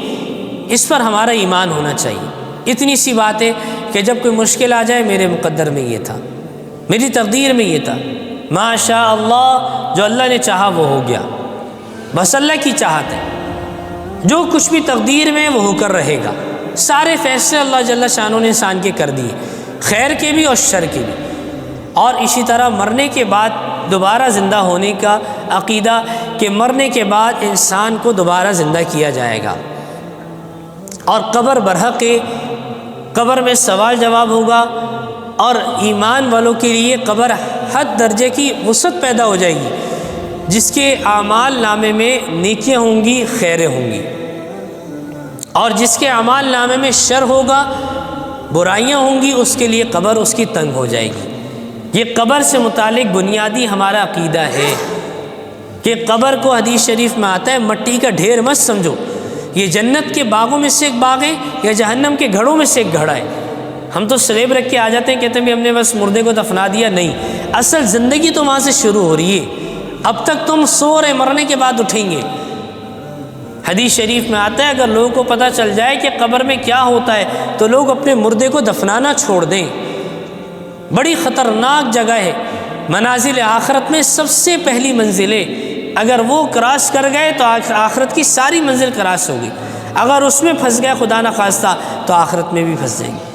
اس پر ہمارا ایمان ہونا چاہیے۔ اتنی سی بات ہے کہ جب کوئی مشکل آ جائے، میرے مقدر میں یہ تھا، میری تقدیر میں یہ تھا، ما شاء اللہ، جو اللہ نے چاہا وہ ہو گیا، بس اللہ کی چاہت ہے۔ جو کچھ بھی تقدیر میں وہ ہو کر رہے گا، سارے فیصلے اللہ جل شانہ نے انسان کے کر دیے، خیر کے بھی اور شر کے بھی۔ اور اسی طرح مرنے کے بعد دوبارہ زندہ ہونے کا عقیدہ کہ مرنے کے بعد انسان کو دوبارہ زندہ کیا جائے گا، اور قبر برحق ہے، قبر میں سوال جواب ہوگا، اور ایمان والوں کے لیے قبر حد درجے کی وسعت پیدا ہو جائے گی، جس کے اعمال نامے میں نیکیاں ہوں گی، خیریں ہوں گی، اور جس کے اعمال نامے میں شر ہوگا، برائیاں ہوں گی، اس کے لیے قبر اس کی تنگ ہو جائے گی۔ یہ قبر سے متعلق بنیادی ہمارا عقیدہ ہے کہ قبر کو حدیث شریف میں آتا ہے مٹی کا ڈھیر مت سمجھو، یہ جنت کے باغوں میں سے ایک باغ ہے یا جہنم کے گھڑوں میں سے ایک گھڑا ہے۔ ہم تو سلیب رکھ کے آ جاتے ہیں، کہتے ہیں ہم نے بس مردے کو دفنا دیا، نہیں، اصل زندگی تو وہاں سے شروع ہو رہی ہے، اب تک تم سو رہے، مرنے کے بعد اٹھیں گے۔ حدیث شریف میں آتا ہے اگر لوگوں کو پتہ چل جائے کہ قبر میں کیا ہوتا ہے تو لوگ اپنے مردے کو دفنانا چھوڑ دیں۔ بڑی خطرناک جگہ ہے، منازل آخرت میں سب سے پہلی منزل ہے، اگر وہ کراس کر گئے تو آخرت کی ساری منزل کراس ہوگی، اگر اس میں پھنس گئے خدا نخواستہ تو آخرت میں بھی پھنس جائیں گے۔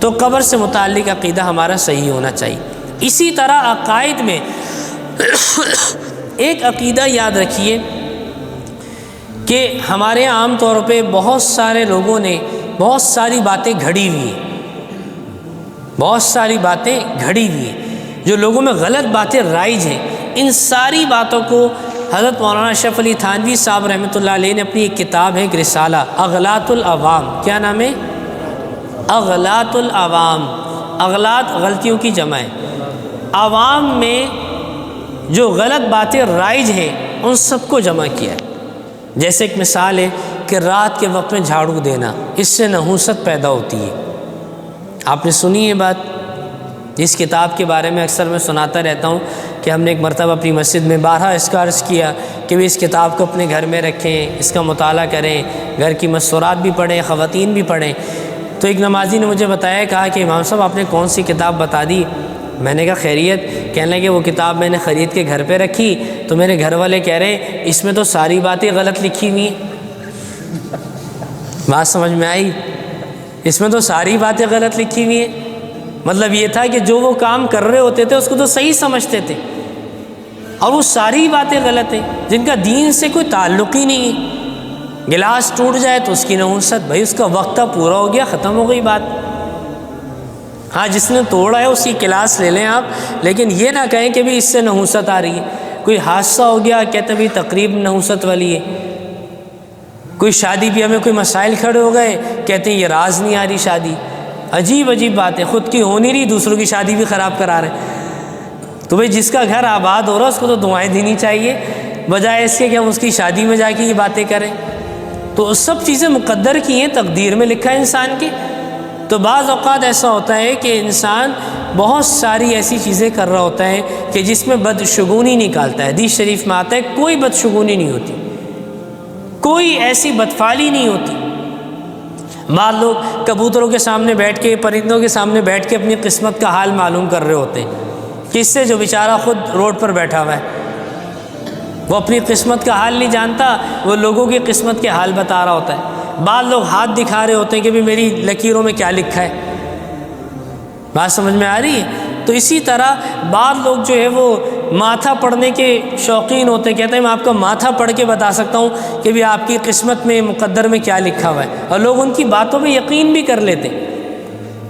تو قبر سے متعلق عقیدہ ہمارا صحیح ہونا چاہیے۔ اسی طرح عقائد میں ایک عقیدہ یاد رکھیے کہ ہمارے عام طور پہ بہت سارے لوگوں نے بہت ساری باتیں گھڑی ہوئی ہیں، بہت ساری باتیں گھڑی ہوئی ہیں، جو لوگوں میں غلط باتیں رائج ہیں۔ ان ساری باتوں کو حضرت مولانا اشرف علی تھانوی صاحب رحمۃ اللہ علیہ نے اپنی ایک کتاب ہے، ایک رسالہ، اغلاط العوام، کیا نام ہے؟ اغلاط العوام۔ اغلاط غلطیوں کی جمع ہے، عوام میں جو غلط باتیں رائج ہیں ان سب کو جمع کیا ہے۔ جیسے ایک مثال ہے کہ رات کے وقت میں جھاڑو دینا، اس سے نحوست پیدا ہوتی ہے۔ آپ نے سنی یہ بات؟ اس کتاب کے بارے میں اکثر میں سناتا رہتا ہوں کہ ہم نے ایک مرتبہ اپنی مسجد میں 12 اس کا عرض کیا کہ وہ اس کتاب کو اپنے گھر میں رکھیں، اس کا مطالعہ کریں، گھر کی مستورات بھی پڑھیں، خواتین بھی پڑھیں۔ تو ایک نمازی نے مجھے بتایا، کہا کہ امام صاحب آپ نے کون سی کتاب بتا دی؟ میں نے کہا خیریت؟ کہنے لگے وہ کتاب میں نے خرید کے گھر پہ رکھی تو میرے گھر والے کہہ رہے ہیں اس میں تو ساری باتیں غلط لکھی ہوئی ہیں۔ بات سمجھ میں آئی؟ اس میں تو ساری باتیں غلط لکھی ہوئی ہیں، مطلب یہ تھا کہ جو وہ کام کر رہے ہوتے تھے اس کو تو صحیح سمجھتے تھے، اور وہ ساری باتیں غلط ہیں جن کا دین سے کوئی تعلق ہی نہیں ہے۔ گلاس ٹوٹ جائے تو اس کی نحوست، بھائی اس کا وقت پورا ہو گیا، ختم ہو گئی بات۔ ہاں جس نے توڑا ہے اس کی کلاس لے لیں آپ، لیکن یہ نہ کہیں کہ بھی اس سے نحوست آ رہی ہے۔ کوئی حادثہ ہو گیا کہتے ہیں بھی تقریب نحوست والی ہے، کوئی شادی بیاہ میں کوئی مسائل کھڑے ہو گئے کہتے ہیں یہ راز نہیں آ رہی شادی۔ عجیب عجیب باتیں، خود کی ہو نہیں رہی دوسروں کی شادی بھی خراب کرا رہے ہیں۔ تو بھئی جس کا گھر آباد ہو رہا اس کو تو دعائیں دینی چاہیے، بجائے اس کے کہ ہم اس کی شادی میں جا کے یہ باتیں کریں۔ تو سب چیزیں مقدر کی ہیں، تقدیر میں لکھا ہے انسان کی۔ تو بعض اوقات ایسا ہوتا ہے کہ انسان بہت ساری ایسی چیزیں کر رہا ہوتا ہے کہ جس میں بدشگونی نکالتا ہے۔ حدیث شریف میں آتا ہے کوئی بدشگونی نہیں ہوتی، کوئی ایسی بدفعلی نہیں ہوتی۔ بعض لوگ کبوتروں کے سامنے بیٹھ کے، پرندوں کے سامنے بیٹھ کے اپنی قسمت کا حال معلوم کر رہے ہوتے ہیں، کس سے جو بیچارہ خود روڈ پر بیٹھا ہوا ہے، وہ اپنی قسمت کا حال نہیں جانتا، وہ لوگوں کی قسمت کے حال بتا رہا ہوتا ہے۔ بعض لوگ ہاتھ دکھا رہے ہوتے ہیں کہ بھی میری لکیروں میں کیا لکھا ہے، بات سمجھ میں آ رہی ہے؟ تو اسی طرح بعض لوگ جو ہے وہ ماتھا پڑھنے کے شوقین ہوتے ہیں، کہتے ہیں میں آپ کا ماتھا پڑھ کے بتا سکتا ہوں کہ بھی آپ کی قسمت میں، مقدر میں کیا لکھا ہوا ہے، اور لوگ ان کی باتوں پہ یقین بھی کر لیتے ہیں۔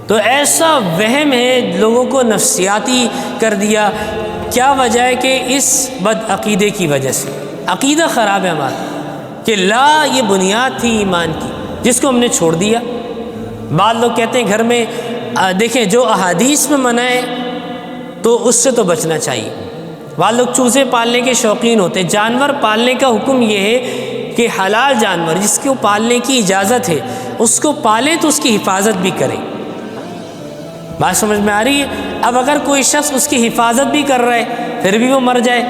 تو ایسا وہم ہے، لوگوں کو نفسیاتی کر دیا۔ کیا وجہ ہے کہ اس بد عقیدے کی وجہ سے عقیدہ خراب ہے ہمارا، کہ لا یہ بنیاد تھی ایمان کی جس کو ہم نے چھوڑ دیا۔ بعض لوگ کہتے ہیں گھر میں دیکھیں جو احادیث میں منع ہے تو اس سے تو بچنا چاہیے۔ بعض لوگ چوزے پالنے کے شوقین ہوتے ہیں۔ جانور پالنے کا حکم یہ ہے کہ حلال جانور جس کو پالنے کی اجازت ہے اس کو پالیں تو اس کی حفاظت بھی کریں۔ بات سمجھ میں آ رہی ہے؟ اب اگر کوئی شخص اس کی حفاظت بھی کر رہا ہے پھر بھی وہ مر جائے،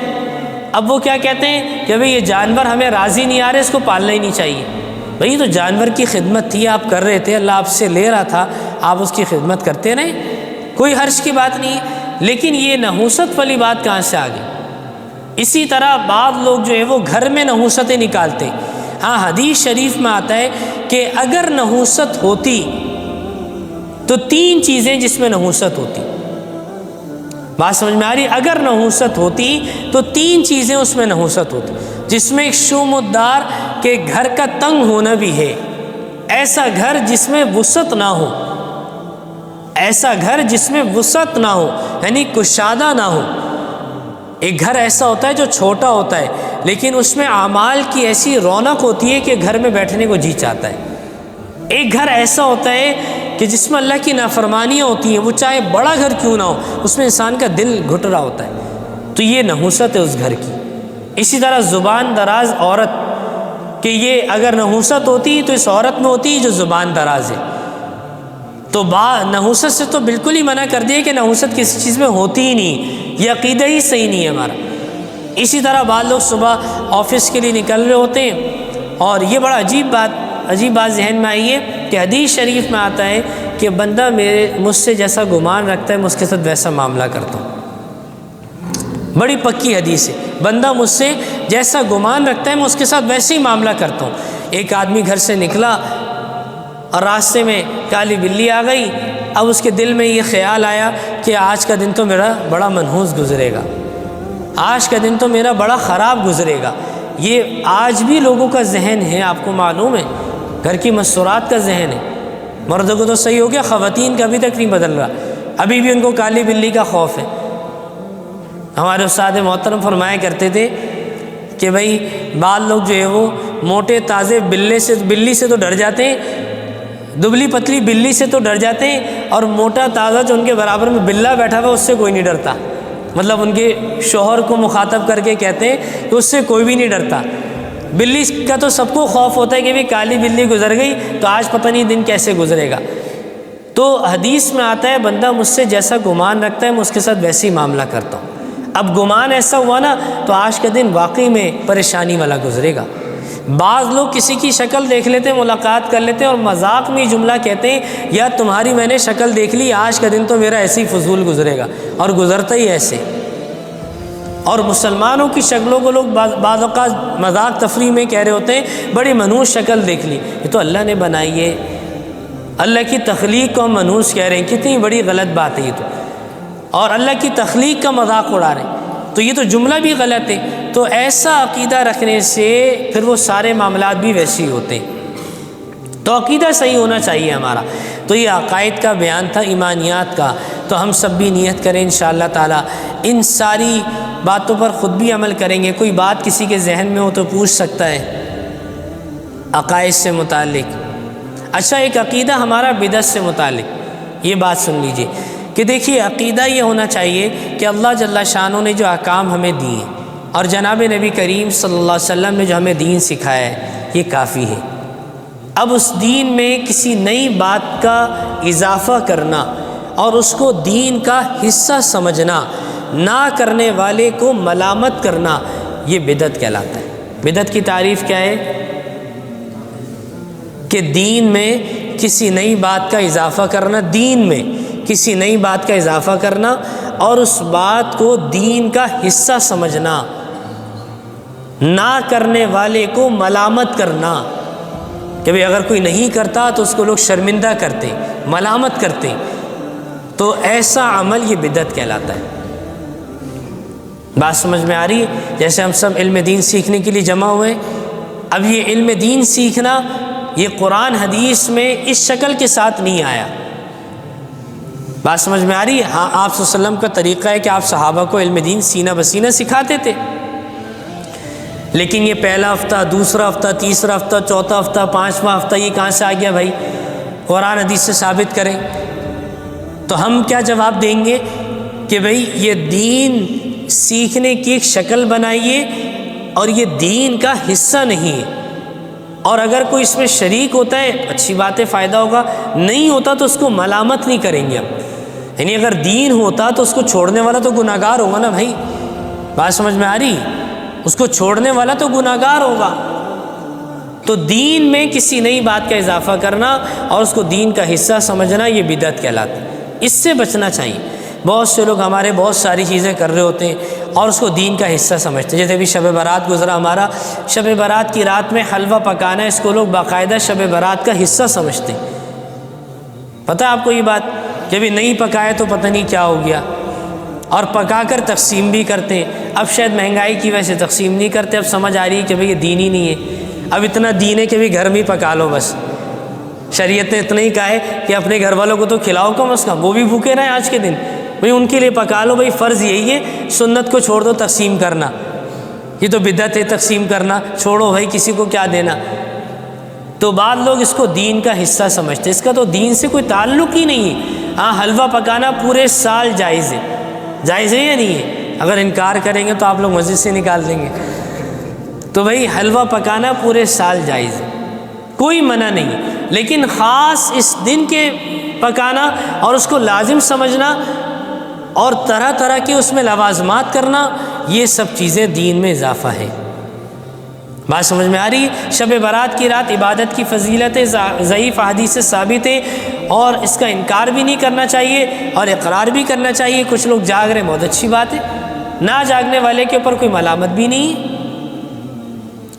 اب وہ کیا کہتے ہیں کہ بھئی یہ جانور ہمیں راضی نہیں آ رہے، اس کو پالنا ہی نہیں چاہیے۔ بھئی تو جانور کی خدمت تھی، آپ کر رہے تھے، اللہ آپ سے لے رہا تھا، آپ اس کی خدمت کرتے رہیں، کوئی حرج کی بات نہیں ہے۔ لیکن یہ نحوست والی بات کہاں سے آ گئی؟ اسی طرح بعض لوگ جو ہے وہ گھر میں نحوستیں نکالتے ہیں۔ ہاں حدیث شریف میں آتا ہے کہ اگر نحوست ہوتی تو 3 چیزیں جس میں نحوست ہوتی، بات سمجھ میں آ رہی؟ اگر نحوست ہوتی تو 3 چیزیں اس میں نحوست ہوتی، جس میں ایک شوم الدار کہ گھر کا تنگ ہونا بھی ہے، ایسا گھر جس میں وسعت نہ ہو، ایسا گھر جس میں وسعت نہ ہو یعنی کشادہ نہ ہو۔ ایک گھر ایسا ہوتا ہے جو چھوٹا ہوتا ہے لیکن اس میں اعمال کی ایسی رونق ہوتی ہے کہ گھر میں بیٹھنے کو جی چاہتا ہے۔ ایک گھر ایسا ہوتا ہے کہ جس میں اللہ کی نافرمانیاں ہوتی ہیں، وہ چاہے بڑا گھر کیوں نہ ہو اس میں انسان کا دل گھٹ رہا ہوتا ہے، تو یہ نحوست ہے اس گھر کی۔ اسی طرح زبان دراز عورت، کہ یہ اگر نحوست ہوتی تو اس عورت میں ہوتی جو زبان دراز ہے، تو نحوست سے تو بالکل ہی منع کر دیا کہ نحوست کسی چیز میں ہوتی ہی نہیں، یہ عقیدہ ہی صحیح نہیں ہے ہمارا۔ اسی طرح بعض لوگ صبح آفس کے لیے نکل رہے ہوتے ہیں، اور یہ بڑا عجیب بات ذہن میں آئی ہے کہ حدیث شریف میں آتا ہے کہ بندہ مجھ سے جیسا گمان رکھتا ہے میں اس کے ساتھ ویسا معاملہ کرتا ہوں۔ بڑی پکی حدیث ہے، بندہ مجھ سے جیسا گمان رکھتا ہے میں اس کے ساتھ ویسے ہی معاملہ کرتا ہوں۔ ایک آدمی گھر سے نکلا اور راستے میں کالی بلی آ گئی، اب اس کے دل میں یہ خیال آیا کہ آج کا دن تو میرا بڑا منحوس گزرے گا، آج کا دن تو میرا بڑا خراب گزرے گا۔ یہ آج بھی لوگوں کا ذہن ہے، آپ کو معلوم ہے، گھر کی مستورات کا ذہن ہے۔ مردوں کو تو صحیح ہو گیا، خواتین کا ابھی تک نہیں بدل رہا، ابھی بھی ان کو کالی بلی کا خوف ہے۔ ہمارے استاد محترم فرمایا کرتے تھے کہ بھئی بعض لوگ جو ہے وہ موٹے تازے بلی سے تو ڈر جاتے ہیں، دبلی پتلی بلی سے تو ڈر جاتے ہیں، اور موٹا تازہ جو ان کے برابر میں بلہ بیٹھا ہوا اس سے کوئی نہیں ڈرتا۔ مطلب ان کے شوہر کو مخاطب کر کے کہتے ہیں کہ اس سے کوئی بھی نہیں ڈرتا۔ بلی کا تو سب کو خوف ہوتا ہے کہ بھی کالی بلی گزر گئی تو آج پتہ نہیں دن کیسے گزرے گا۔ تو حدیث میں آتا ہے بندہ مجھ سے جیسا گمان رکھتا ہے میں اس کے ساتھ ویسے ہی معاملہ کرتا ہوں۔ اب گمان ایسا ہوا نا تو آج کا دن واقعی میں پریشانی والا گزرے گا۔ بعض لوگ کسی کی شکل دیکھ لیتے ہیں، ملاقات کر لیتے ہیں، اور مذاق میں یہ جملہ کہتے ہیں یا تمہاری میں نے شکل دیکھ لی، آج کا دن تو میرا ایسے ہی فضول گزرے گا، اور گزرتا ہی ایسے۔ اور مسلمانوں کی شکلوں کو لوگ بعض اوقات مذاق تفریح میں کہہ رہے ہوتے ہیں بڑی منحوس شکل دیکھ لی، یہ تو اللہ نے بنائی ہے، اللہ کی تخلیق کو ہم منحوس کہہ رہے ہیں، کتنی بڑی غلط بات ہے یہ تو، اور اللہ کی تخلیق کا مذاق اڑا رہے ہیں، تو یہ تو جملہ بھی غلط ہے۔ تو ایسا عقیدہ رکھنے سے پھر وہ سارے معاملات بھی ویسے ہی ہوتے ہیں۔ تو عقیدہ صحیح ہونا چاہیے ہمارا۔ تو یہ عقائد کا بیان تھا، ایمانیات کا، تو ہم سب بھی نیت کریں انشاءاللہ تعالی ان ساری باتوں پر خود بھی عمل کریں گے۔ کوئی بات کسی کے ذہن میں ہو تو پوچھ سکتا ہے عقائد سے متعلق۔ اچھا، ایک عقیدہ ہمارا بدعت سے متعلق، یہ بات سن لیجئے کہ دیکھیے عقیدہ یہ ہونا چاہیے کہ اللہ جل شانہ نے جو احکام ہمیں دیے اور جناب نبی کریم صلی اللہ علیہ وسلم نے جو ہمیں دین سکھایا ہے یہ کافی ہے۔ اب اس دین میں کسی نئی بات کا اضافہ کرنا اور اس کو دین کا حصہ سمجھنا، نہ کرنے والے کو ملامت کرنا، یہ بدعت کہلاتا ہے۔ بدعت کی تعریف کیا ہے؟ کہ دین میں کسی نئی بات کا اضافہ کرنا، دین میں کسی نئی بات کا اضافہ کرنا اور اس بات کو دین کا حصہ سمجھنا، نہ کرنے والے کو ملامت کرنا کہ بھئی اگر کوئی نہیں کرتا تو اس کو لوگ شرمندہ کرتے، ملامت کرتے، تو ایسا عمل یہ بدعت کہلاتا ہے۔ بات سمجھ میں آ رہی ہے؟ جیسے ہم سب علم دین سیکھنے کے لیے جمع ہوئے، اب یہ علم دین سیکھنا یہ قرآن حدیث میں اس شکل کے ساتھ نہیں آیا۔ بات سمجھ میں آ رہی ہے؟ ہاں، آپ صلی اللہ علیہ وسلم کا طریقہ ہے کہ آپ صحابہ کو علم دین سینہ بسینہ سکھاتے تھے، لیکن یہ پہلا ہفتہ، دوسرا ہفتہ، تیسرا ہفتہ، چوتھا ہفتہ، پانچواں ہفتہ یہ کہاں سے آ گیا بھائی؟ قرآن حدیث سے ثابت کریں۔ تو ہم کیا جواب دیں گے کہ بھئی یہ دین سیکھنے کی ایک شکل بنائیے اور یہ دین کا حصہ نہیں ہے، اور اگر کوئی اس میں شریک ہوتا ہے اچھی بات ہے، فائدہ ہوگا، نہیں ہوتا تو اس کو ملامت نہیں کریں گے ہم۔ یعنی اگر دین ہوتا تو اس کو چھوڑنے والا تو گناہ گار ہوگا نا بھائی، بات سمجھ میں آ رہی؟ اس کو چھوڑنے والا تو گناہ گار ہوگا۔ تو دین میں کسی نئی بات کا اضافہ کرنا اور اس کو دین کا حصہ سمجھنا یہ بدعت کہلاتا ہے، اس سے بچنا چاہیے۔ بہت سے لوگ ہمارے بہت ساری چیزیں کر رہے ہوتے ہیں اور اس کو دین کا حصہ سمجھتے ہیں۔ جیسے ابھی شب برات گزرا ہمارا، شب برات کی رات میں حلوہ پکانا ہے، اس کو لوگ باقاعدہ شب برات کا حصہ سمجھتے ہیں۔ پتہ ہے آپ کو یہ بات کہ ابھی نہیں پکایا تو پتہ نہیں کیا ہو گیا، اور پکا کر تقسیم بھی کرتے ہیں۔ اب شاید مہنگائی کی وجہ سے تقسیم نہیں کرتے، اب سمجھ آ رہی ہے کہ بھئی یہ دین ہی نہیں ہے، اب اتنا دین ہے کہ بھی گھر میں ہی پکا لو بس۔ شریعت نے اتنا ہی کہا ہے کہ اپنے گھر والوں کو تو کھلاؤ کم از کم، وہ بھی بھوکے رہیں آج کے دن، بھئی ان کے لیے پکا لو۔ بھئی فرض یہی ہے، سنت کو چھوڑ دو تقسیم کرنا، یہ تو بدعت ہے تقسیم کرنا، چھوڑو بھائی کسی کو کیا دینا۔ تو بعض لوگ اس کو دین کا حصہ سمجھتے، اس کا تو دین سے کوئی تعلق ہی نہیں ہے۔ ہاں، حلوہ پکانا پورے سال جائز ہے، جائز ہے یا نہیں ہے؟ اگر انکار کریں گے تو آپ لوگ مسجد سے نکال دیں گے۔ تو بھئی حلوہ پکانا پورے سال جائز ہے، کوئی منع نہیں ہے، لیکن خاص اس دن کے پکانا اور اس کو لازم سمجھنا اور طرح طرح کے اس میں لوازمات کرنا، یہ سب چیزیں دین میں اضافہ ہے۔ بات سمجھ میں آ رہی ہے؟ شب برات کی رات عبادت کی فضیلت ضعیف احادیث سے ثابت ہے، اور اس کا انکار بھی نہیں کرنا چاہیے اور اقرار بھی کرنا چاہیے۔ کچھ لوگ جاگ رہے، بہت اچھی بات ہے، نہ جاگنے والے کے اوپر کوئی ملامت بھی نہیں ہے۔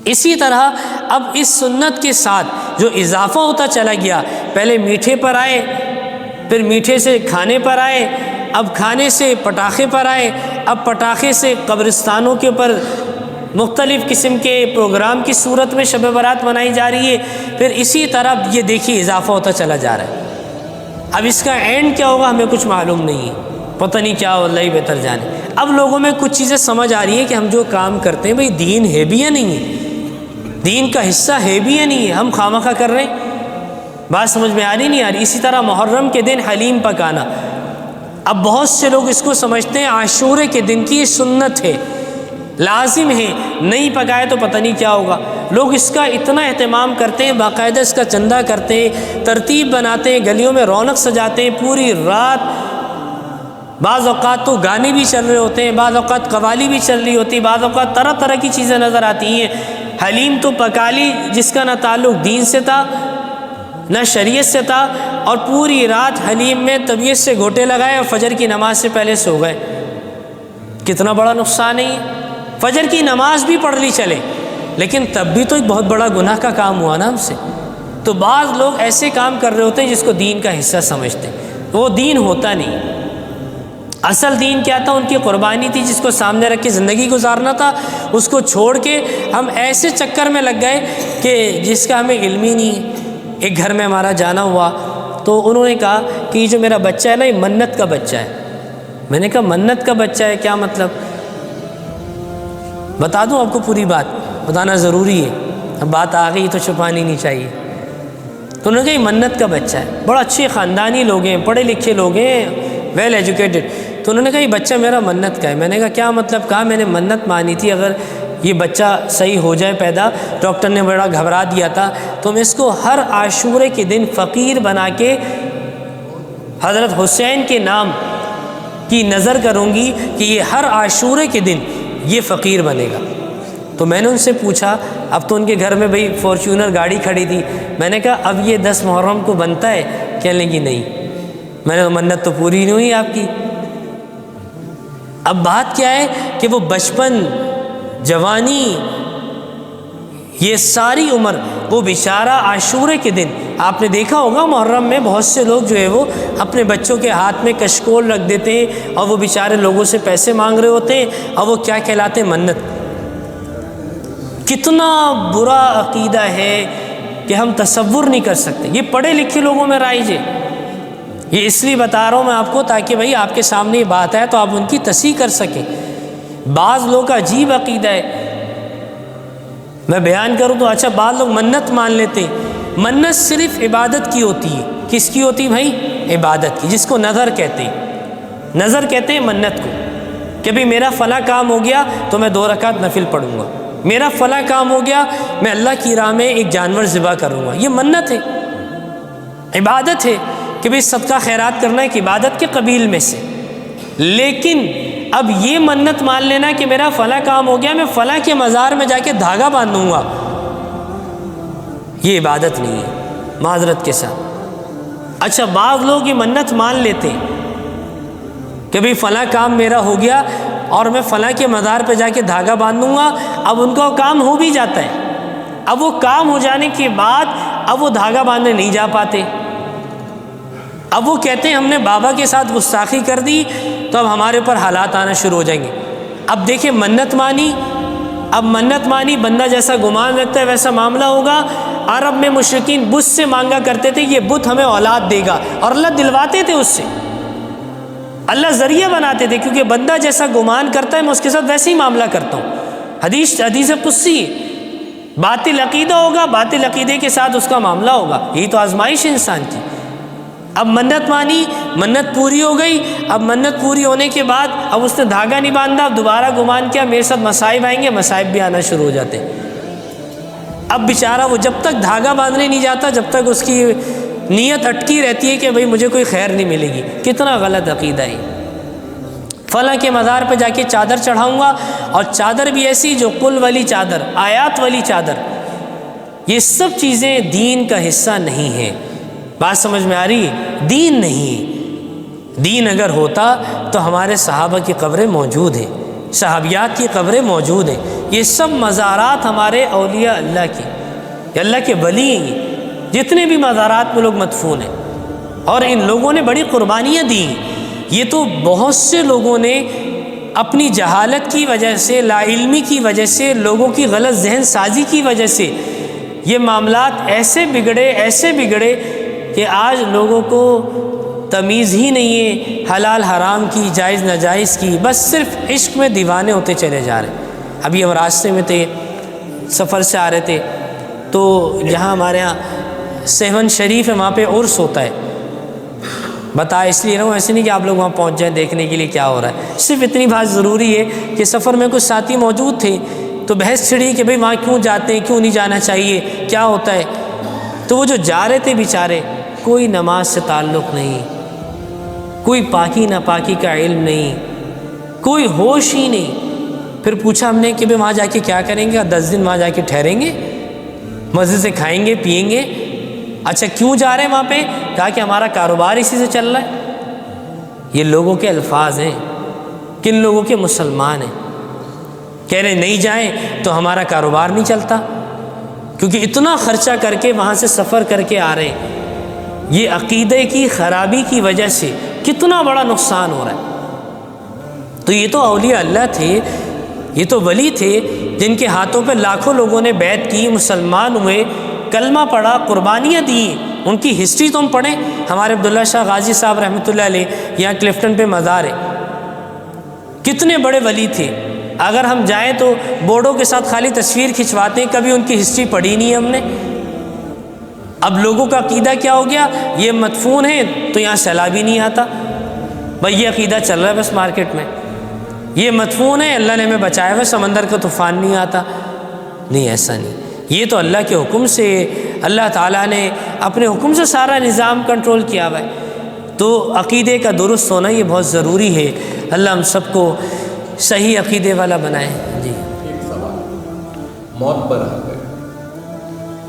اسی طرح اب اس سنت کے ساتھ جو اضافہ ہوتا چلا گیا، پہلے میٹھے پر آئے، پھر میٹھے سے کھانے پر آئے، اب کھانے سے پٹاخے پر آئے، اب پٹاخے سے قبرستانوں کے اوپر مختلف قسم کے پروگرام کی صورت میں شب برات منائی جا رہی ہے، پھر اسی طرح یہ دیکھیے اضافہ ہوتا چلا جا رہا ہے۔ اب اس کا اینڈ کیا ہوگا ہمیں کچھ معلوم نہیں ہے، پتہ نہیں کیا ہو، اللہ ہی بہتر جانے۔ اب لوگوں میں کچھ چیزیں سمجھ آ رہی ہے کہ ہم جو کام کرتے ہیں بھئی دین ہے بھی یا نہیں ہے، دین کا حصہ ہے بھی یا نہیں ہے، ہم خواہ کر رہے ہیں۔ بات سمجھ میں آ رہی نہیں آ رہی؟ اسی طرح محرم کے دن حلیم پکانا، اب بہت سے لوگ اس کو سمجھتے ہیں عاشورے کے دن کی یہ سنت ہے، لازم ہے، نہیں پکائے تو پتہ نہیں کیا ہوگا۔ لوگ اس کا اتنا اہتمام کرتے ہیں، باقاعدہ اس کا چندہ کرتے ہیں، ترتیب بناتے ہیں، گلیوں میں رونق سجاتے ہیں پوری رات۔ بعض اوقات تو گانے بھی چل رہے ہوتے ہیں، بعض اوقات قوالی بھی چل رہی ہوتی ہے، بعض اوقات طرح طرح کی چیزیں نظر آتی ہیں۔ حلیم تو پکا لی جس کا نہ تعلق دین سے تھا نہ شریعت سے تھا، اور پوری رات حلیم میں طبیعت سے گھوٹے لگائے اور فجر کی نماز سے پہلے سو گئے۔ کتنا بڑا نقصان ہے یہ۔ فجر کی نماز بھی پڑھ لی چلے، لیکن تب بھی تو ایک بہت بڑا گناہ کا کام ہوا نا ہم سے۔ تو بعض لوگ ایسے کام کر رہے ہوتے ہیں جس کو دین کا حصہ سمجھتے ہیں، وہ دین ہوتا نہیں۔ اصل دین کیا تھا؟ ان کی قربانی تھی، جس کو سامنے رکھ کے زندگی گزارنا تھا، اس کو چھوڑ کے ہم ایسے چکر میں لگ گئے کہ جس کا ہمیں علم ہی نہیں ہے۔ ایک گھر میں ہمارا جانا ہوا تو انہوں نے کہا کہ یہ جو میرا بچہ ہے نا، یہ منت کا بچہ ہے۔ میں نے کہا منت کا بچہ ہے، کیا مطلب؟ بتا دوں آپ کو پوری بات، بتانا ضروری ہے، اب بات آ گئی تو چھپانی نہیں چاہیے۔ تو انہوں نے کہا یہ منت کا بچہ ہے، بڑا اچھے خاندانی لوگ ہیں، پڑھے لکھے لوگ ہیں، ویل ایجوکیٹڈ۔ تو انہوں نے کہا یہ بچہ میرا منت کا ہے۔ میں نے کہا کیا مطلب؟ کہا میں نے منت مانی تھی اگر یہ بچہ صحیح ہو جائے پیدا، ڈاکٹر نے بڑا گھبرا دیا تھا، تو میں اس کو ہر عاشورے کے دن فقیر بنا کے حضرت حسین کے نام کی نظر کروں گی کہ یہ ہر عاشورے کے دن یہ فقیر بنے گا۔ تو میں نے ان سے پوچھا، اب تو ان کے گھر میں بھئی فارچونر گاڑی کھڑی تھی، میں نے کہا اب یہ 10 محرم کو بنتا ہے؟ کہنے لگی نہیں۔ میں نے منت تو پوری نہیں ہوئی آپ کی۔ اب بات کیا ہے کہ وہ بچپن، جوانی، یہ ساری عمر، وہ بیچارہ عاشورے کے دن، آپ نے دیکھا ہوگا محرم میں بہت سے لوگ جو ہے وہ اپنے بچوں کے ہاتھ میں کشکول رکھ دیتے ہیں اور وہ بیچارے لوگوں سے پیسے مانگ رہے ہوتے ہیں، اور وہ کیا کہلاتے ہیں؟ منت۔ کتنا برا عقیدہ ہے کہ ہم تصور نہیں کر سکتے۔ یہ پڑھے لکھے لوگوں میں رائج ہے۔ یہ اس لیے بتا رہا ہوں میں آپ کو تاکہ بھائی آپ کے سامنے یہ بات ہے تو آپ ان کی تصحیح کر سکیں۔ بعض لوگوں کا عجیب عقیدہ ہے، میں بیان کروں تو اچھا بعض لوگ منت مان لیتے ہیں۔ منت صرف عبادت کی ہوتی ہے۔ کس کی ہوتی ہے بھائی؟ عبادت کی، جس کو نظر کہتے ہیں۔ نظر کہتے ہیں منت کو، کہ بھئی میرا فلاں کام ہو گیا تو میں 2 رکعت نفل پڑھوں گا، میرا فلاں کام ہو گیا میں اللہ کی راہ میں ایک جانور ذبح کروں گا۔ یہ منت ہے، عبادت ہے کہ بھئی صدقہ خیرات کرنا ایک عبادت کے قبیل میں سے۔ لیکن اب یہ منت مان لینا کہ میرا فلاں کام ہو گیا میں فلاں کے مزار میں جا کے دھاگا باندھوں گا، یہ عبادت نہیں ہے، معذرت کے ساتھ۔ اچھا بعض لوگ یہ منت مان لیتے ہیں کہ بھئی فلاں کام میرا ہو گیا اور میں فلاں کے مزار پہ جا کے دھاگا باندھوں گا۔ اب ان کا کام ہو بھی جاتا ہے، اب وہ کام ہو جانے کے بعد اب وہ دھاگا باندھنے نہیں جا پاتے۔ اب وہ کہتے ہیں ہم نے بابا کے ساتھ گستاخی کر دی تو اب ہمارے اوپر حالات آنا شروع ہو جائیں گے۔ اب دیکھیں منت مانی، اب منت مانی، بندہ جیسا گمان رکھتا ہے ویسا معاملہ ہوگا۔ عرب میں مشرکین بت سے مانگا کرتے تھے یہ بت ہمیں اولاد دے گا، اور اللہ دلواتے تھے اس سے، اللہ ذریعہ بناتے تھے، کیونکہ بندہ جیسا گمان کرتا ہے میں اس کے ساتھ ویسے ہی معاملہ کرتا ہوں۔ حدیث قدسی، باطل عقیدہ ہوگا، باطل عقیدے کے ساتھ اس کا معاملہ ہوگا، یہی تو آزمائش ہے انسان کی۔ اب منت مانی، منت پوری ہو گئی، اب منت پوری ہونے کے بعد اب اس نے دھاگا نہیں باندھا، اب دوبارہ گمان کیا میرے ساتھ مصائب آئیں گے، مصائب بھی آنا شروع ہو جاتے ہیں۔ اب بیچارہ وہ جب تک دھاگا باندھنے نہیں جاتا جب تک اس کی نیت اٹکی رہتی ہے کہ بھئی مجھے کوئی خیر نہیں ملے گی۔ کتنا غلط عقیدہ ہے۔ فلاں کے مزار پہ جا کے چادر چڑھاؤں گا، اور چادر بھی ایسی جو قل والی چادر، آیات والی چادر، یہ سب چیزیں دین کا حصہ نہیں ہیں۔ بات سمجھ میں آ رہی ہے؟ دین نہیں۔ دین اگر ہوتا تو ہمارے صحابہ کی قبریں موجود ہیں، صحابیات کی قبریں موجود ہیں۔ یہ سب مزارات ہمارے اولیاء اللہ کی، یہ اللہ کے ولی ہیں، جتنے بھی مزارات میں لوگ مدفون ہیں، اور ان لوگوں نے بڑی قربانیاں دی۔ یہ تو بہت سے لوگوں نے اپنی جہالت کی وجہ سے، لا علمی کی وجہ سے، لوگوں کی غلط ذہن سازی کی وجہ سے یہ معاملات ایسے بگڑے کہ آج لوگوں کو تمیز ہی نہیں ہے حلال حرام کی، جائز ناجائز کی، بس صرف عشق میں دیوانے ہوتے چلے جا رہے ہیں۔ ابھی ہم راستے میں تھے، سفر سے آ رہے تھے، تو یہاں ہمارے یہاں سیون شریف ہے، وہاں پہ عرس ہوتا ہے۔ بتا اس لیے رہا ہوں، ایسے نہیں کہ آپ لوگ وہاں پہنچ جائیں دیکھنے کے لیے کیا ہو رہا ہے، صرف اتنی بات ضروری ہے کہ سفر میں کچھ ساتھی موجود تھے تو بحث چھڑی کہ بھئی وہاں کیوں جاتے ہیں، کیوں نہیں جانا چاہیے، کیا ہوتا ہے۔ تو وہ جو جا رہے تھے بیچارے، کوئی نماز سے تعلق نہیں، کوئی پاکی ناپاکی کا علم نہیں، کوئی ہوش ہی نہیں۔ پھر پوچھا ہم نے کہ بھئی وہاں جا کے کیا کریں گے؟ 10 دن وہاں جا کے ٹھہریں گے، مزے سے کھائیں گے پیئیں گے۔ اچھا کیوں جا رہے ہیں وہاں پہ؟ کہا کہ ہمارا کاروبار اسی سے چل رہا ہے۔ یہ لوگوں کے الفاظ ہیں، کن لوگوں کے؟ مسلمان ہیں، کہہ رہے نہیں جائیں تو ہمارا کاروبار نہیں چلتا، کیونکہ اتنا خرچہ کر کے وہاں سے سفر کر کے آ رہے ہیں۔ یہ عقیدے کی خرابی کی وجہ سے کتنا بڑا نقصان ہو رہا ہے۔ تو یہ تو اولیاء اللہ تھے، یہ تو ولی تھے جن کے ہاتھوں پہ لاکھوں لوگوں نے بیعت کی، مسلمان ہوئے، کلمہ پڑھا، قربانیاں دی، ان کی ہسٹری تو ہم پڑھیں. ہمارے عبداللہ شاہ غازی صاحب رحمۃ اللہ علیہ یہاں کلفٹن پہ مزار ہے، کتنے بڑے ولی تھے. اگر ہم جائیں تو بورڈوں کے ساتھ خالی تصویر کھنچواتے ہیں، کبھی ان کی ہسٹری پڑھی نہیں ہے ہم نے. اب لوگوں کا عقیدہ کیا ہو گیا، یہ مدفون ہے تو یہاں سیلاب ہی نہیں آتا. بھائی یہ عقیدہ چل رہا ہے بس مارکیٹ میں، یہ مدفون ہے اللہ نے ہمیں بچایا ہوا، سمندر کا طوفان نہیں آتا. نہیں، ایسا نہیں. یہ تو اللہ کے حکم سے، اللہ تعالیٰ نے اپنے حکم سے سارا نظام کنٹرول کیا ہوا ہے. تو عقیدے کا درست ہونا یہ بہت ضروری ہے. اللہ ہم سب کو صحیح عقیدے والا بنائے. جی ایک سوال، موت پر آ گئے،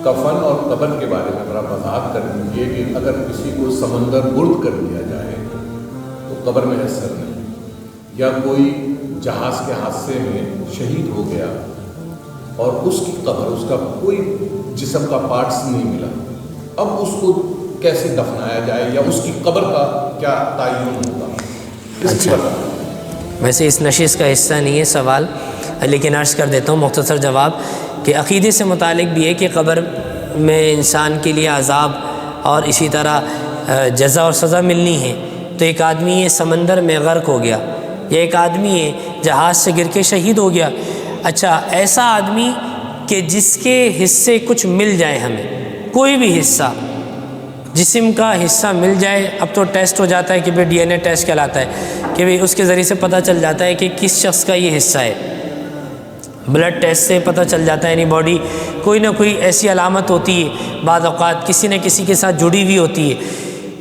کفن اور قبر کے بارے میں ذرا وضاحت کر دیجیے کہ اگر کسی کو سمندر برد کر دیا جائے تو قبر میں اثر نہیں، یا کوئی جہاز کے حادثے میں شہید ہو گیا اور اس کی قبر، اس کا کوئی جسم کا پارٹس نہیں ملا، اب اس کو کیسے دفنایا جائے یا اس کی قبر کا کیا تعین ہوگا؟ اس کی بتا. ویسے اس نشست کا حصہ نہیں ہے سوال، لیکن عرض کر دیتا ہوں مختصر جواب کہ عقیدے سے متعلق بھی ہے کہ قبر میں انسان کے لیے عذاب اور اسی طرح جزا اور سزا ملنی ہے. تو ایک آدمی یہ سمندر میں غرق ہو گیا، یا ایک آدمی ہے جہاز سے گر کے شہید ہو گیا. اچھا، ایسا آدمی کہ جس کے حصے کچھ مل جائے، ہمیں کوئی بھی حصہ، جسم کا حصہ مل جائے. اب تو ٹیسٹ ہو جاتا ہے کہ بھئی DNA ٹیسٹ کہلاتا ہے کہ بھئی اس کے ذریعے سے پتہ چل جاتا ہے کہ کس شخص کا یہ حصہ ہے. بلڈ ٹیسٹ سے پتہ چل جاتا ہے، یعنی باڈی کوئی نہ کوئی ایسی علامت ہوتی ہے، بعض اوقات کسی نہ کسی کے ساتھ جڑی ہوئی ہوتی ہے.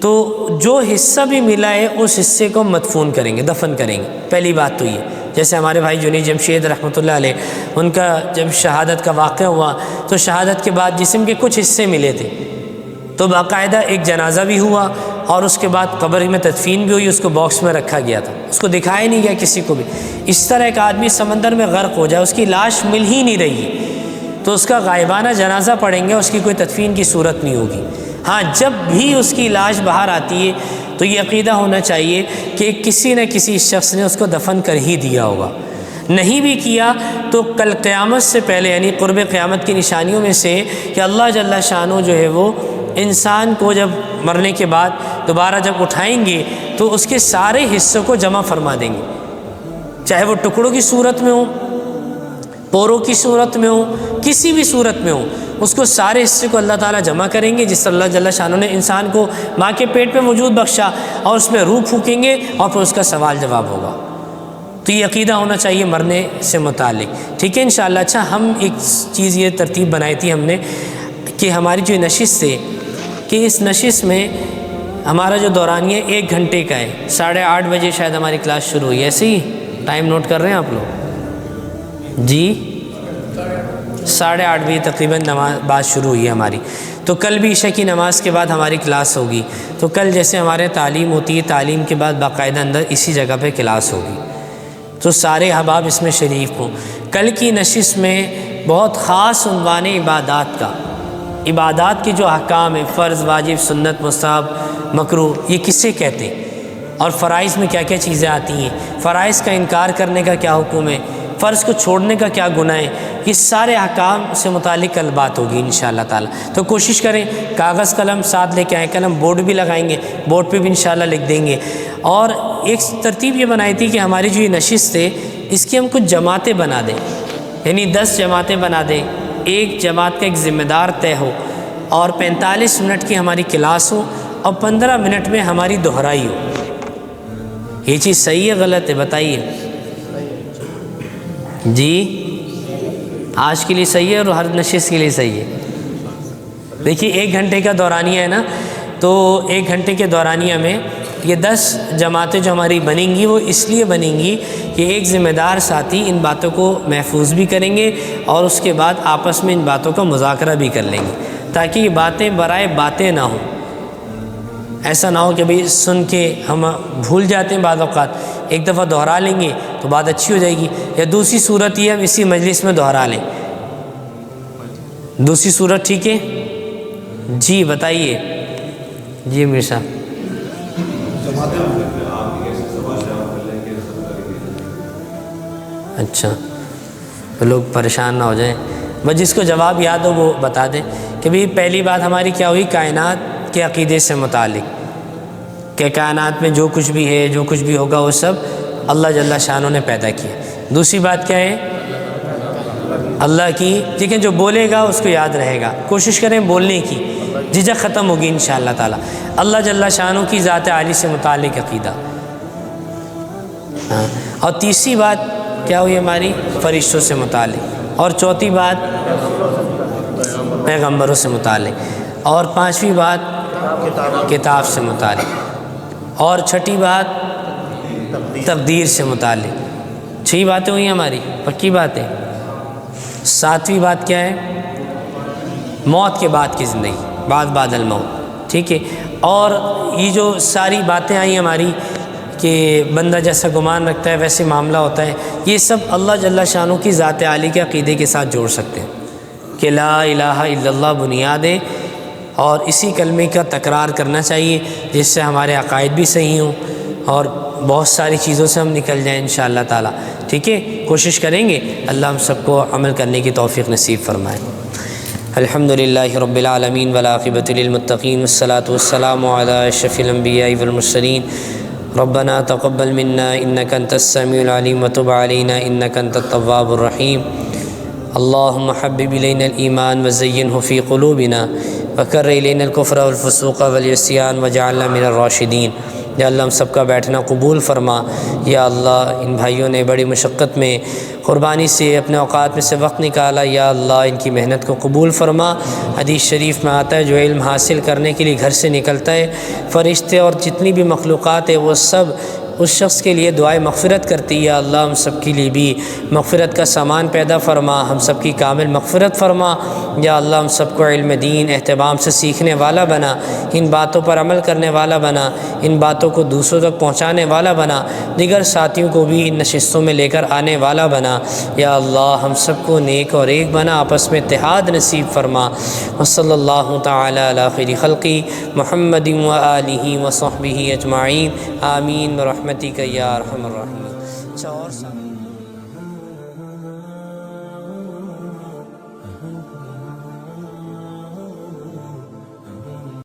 تو جو حصہ بھی ملا ہے اس حصے کو مدفون کریں گے، دفن کریں گے. پہلی بات تو یہ، جیسے ہمارے بھائی جنید جمشید رحمۃ اللہ علیہ، ان کا جب شہادت کا واقعہ ہوا تو شہادت کے بعد جسم کے کچھ حصے ملے تھے، تو باقاعدہ ایک جنازہ بھی ہوا اور اس کے بعد قبر میں تدفین بھی ہوئی. اس کو باکس میں رکھا گیا تھا، اس کو دکھایا نہیں گیا کسی کو بھی. اس طرح ایک آدمی سمندر میں غرق ہو جائے، اس کی لاش مل ہی نہیں رہی ہے، تو اس کا غائبانہ جنازہ پڑھیں گے، اس کی کوئی تدفین کی صورت نہیں ہوگی. ہاں، جب بھی اس کی لاش باہر آتی ہے تو یہ عقیدہ ہونا چاہیے کہ کسی نہ کسی شخص نے اس کو دفن کر ہی دیا ہوگا. نہیں بھی کیا تو کل قیامت سے پہلے، یعنی قرب قیامت کی نشانیوں میں سے کہ اللہ جل شانہ جو ہے وہ انسان کو جب مرنے کے بعد دوبارہ جب اٹھائیں گے تو اس کے سارے حصوں کو جمع فرما دیں گے، چاہے وہ ٹکڑوں کی صورت میں ہوں، پوروں کی صورت میں ہوں، کسی بھی صورت میں ہوں، اس کو سارے حصے کو اللہ تعالیٰ جمع کریں گے. جس اللہ جل شانہ نے انسان کو ماں کے پیٹ میں موجود بخشا، اور اس میں روح پھونکیں گے اور پھر اس کا سوال جواب ہوگا. تو یہ عقیدہ ہونا چاہیے مرنے سے متعلق. ٹھیک ہے انشاءاللہ. اچھا، ہم ایک چیز یہ ترتیب بنائی تھی ہم نے کہ ہماری جو نشست ہے، کہ اس نشست میں ہمارا جو دورانیہ 1 گھنٹے کا ہے. 8:30 بجے شاید ہماری کلاس شروع ہوئی، ایسے ہی ٹائم نوٹ کر رہے ہیں آپ لوگ؟ جی 8:30 بجے تقریباً نماز بات شروع ہوئی ہے ہماری. تو کل بھی عشاء کی نماز کے بعد ہماری کلاس ہوگی. تو کل جیسے ہمارے تعلیم ہوتی ہے، تعلیم کے بعد باقاعدہ اندر اسی جگہ پہ کلاس ہوگی، تو سارے احباب اس میں شریف ہوں. کل کی نشست میں بہت خاص عنوان عبادات کا، عبادات کے جو احکام ہیں، فرض، واجب، سنت، مستحب، مکروہ، یہ کسے کہتے ہیں، اور فرائض میں کیا کیا چیزیں آتی ہیں، فرائض کا انکار کرنے کا کیا حکم ہے، فرض کو چھوڑنے کا کیا گناہ ہے، یہ سارے احکام سے متعلق کل بات ہوگی انشاءاللہ تعالی. تو کوشش کریں کاغذ قلم ساتھ لے کے آئیں، قلم بورڈ بھی لگائیں گے، بورڈ پہ بھی انشاءاللہ لکھ دیں گے. اور ایک ترتیب یہ بنائی تھی کہ ہماری جو یہ نشست ہے اس کی ہم کچھ جماعتیں بنا دیں، یعنی 10 جماعتیں بنا دیں. ایک جماعت کا ایک ذمہ دار طے ہو، اور 45 منٹ کی ہماری کلاس ہو، اور 15 منٹ میں ہماری دہرائی ہو. یہ چیز صحیح ہے غلط ہے بتائیے؟ جی آج کے لیے صحیح ہے اور ہر نشست کے لیے صحیح ہے. دیکھیے 1 گھنٹے کا دورانیہ ہے نا، تو 1 گھنٹے کے دورانیہ میں یہ 10 جماعتیں جو ہماری بنیں گی وہ اس لیے بنیں گی کہ ایک ذمہ دار ساتھی ان باتوں کو محفوظ بھی کریں گے اور اس کے بعد آپس میں ان باتوں کا مذاکرہ بھی کر لیں گے، تاکہ یہ باتیں برائے باتیں نہ ہوں. ایسا نہ ہو کہ بھئی سن کے ہم بھول جاتے ہیں، بعض اوقات ایک دفعہ دہرا لیں گے تو بات اچھی ہو جائے گی. یا دوسری صورت یہ ہم اسی مجلس میں دہرا لیں، دوسری صورت ٹھیک ہے؟ جی بتائیے. جی امیر صاحب. اچھا تو لوگ پریشان نہ ہو جائیں، بس جس کو جواب یاد ہو وہ بتا دیں کہ بھئی پہلی بات ہماری کیا ہوئی، کائنات کے عقیدے سے متعلق کہ کائنات میں جو کچھ بھی ہے، جو کچھ بھی ہوگا، وہ سب اللہ جل شانہ نے پیدا کیا۔ دوسری بات کیا ہے؟ اللہ کی، لیکن جو بولے گا اس کو یاد رہے گا، کوشش کریں بولنے کی، جھجک ختم ہوگی انشاءاللہ تعالی۔ اللہ جل شانہ کی ذات عالی سے متعلق عقیدہ۔ اور تیسری بات کیا ہوئی ہماری؟ فرشتوں سے متعلق۔ اور چوتھی بات پیغمبروں سے متعلق۔ اور پانچویں بات کتاب سے متعلق۔ اور چھٹی بات تقدیر سے متعلق۔ 6 باتیں ہوئی ہماری پکی باتیں۔ ساتویں بات کیا ہے؟ موت کے بعد کی زندگی، بعد الموت، ٹھیک ہے۔ اور یہ جو ساری باتیں آئیں ہماری کہ بندہ جیسا گمان رکھتا ہے ویسے معاملہ ہوتا ہے، یہ سب اللہ جل شانہ کی ذات عالی کے عقیدے کے ساتھ جوڑ سکتے ہیں کہ لا الہ الا اللہ بنیاد ہے، اور اسی کلمے کا تکرار کرنا چاہیے جس سے ہمارے عقائد بھی صحیح ہوں اور بہت ساری چیزوں سے ہم نکل جائیں انشاءاللہ تعالی، ٹھیک ہے۔ کوشش کریں گے، اللہ ہم سب کو عمل کرنے کی توفیق نصیب فرمائے۔ الحمدللہ رب العالمین والعاقبۃ للمتقین والصلاة والسلام علی اشرف الانبیاء والمرسلین۔ ربنا تقبل منا انک انت السمیع العلیم وتب علینا انک انت التواب الرحیم۔ اللہم حبب الینا الایمان وزینہ فی قلوبنا وکر الینا الکفر والفسوق والعصیان واجعلنا من الراشدین۔ یا اللہ ہم سب کا بیٹھنا قبول فرما۔ یا اللہ ان بھائیوں نے بڑی مشقت میں قربانی سے اپنے اوقات میں سے وقت نکالا، یا اللہ ان کی محنت کو قبول فرما۔ حدیث شریف میں آتا ہے جو علم حاصل کرنے کے لیے گھر سے نکلتا ہے، فرشتے اور جتنی بھی مخلوقات ہیں وہ سب اس شخص کے لیے دعائے مغفرت کرتی ہے۔ یا اللہ ہم سب کے لیے بھی مغفرت کا سامان پیدا فرما، ہم سب کی کامل مغفرت فرما۔ یا اللہ ہم سب کو علم دین اہتمام سے سیکھنے والا بنا، ان باتوں پر عمل کرنے والا بنا، ان باتوں کو دوسروں تک پہنچانے والا بنا، دیگر ساتھیوں کو بھی ان نشستوں میں لے کر آنے والا بنا۔ یا اللہ ہم سب کو نیک اور ایک بنا، آپس میں اتحاد نصیب فرما۔ وصلی اللہ تعالی علی خیر خلقی محمد و آلہ و صحبہ اجمعین، آمین برحمتک یا ارحم الراحمین۔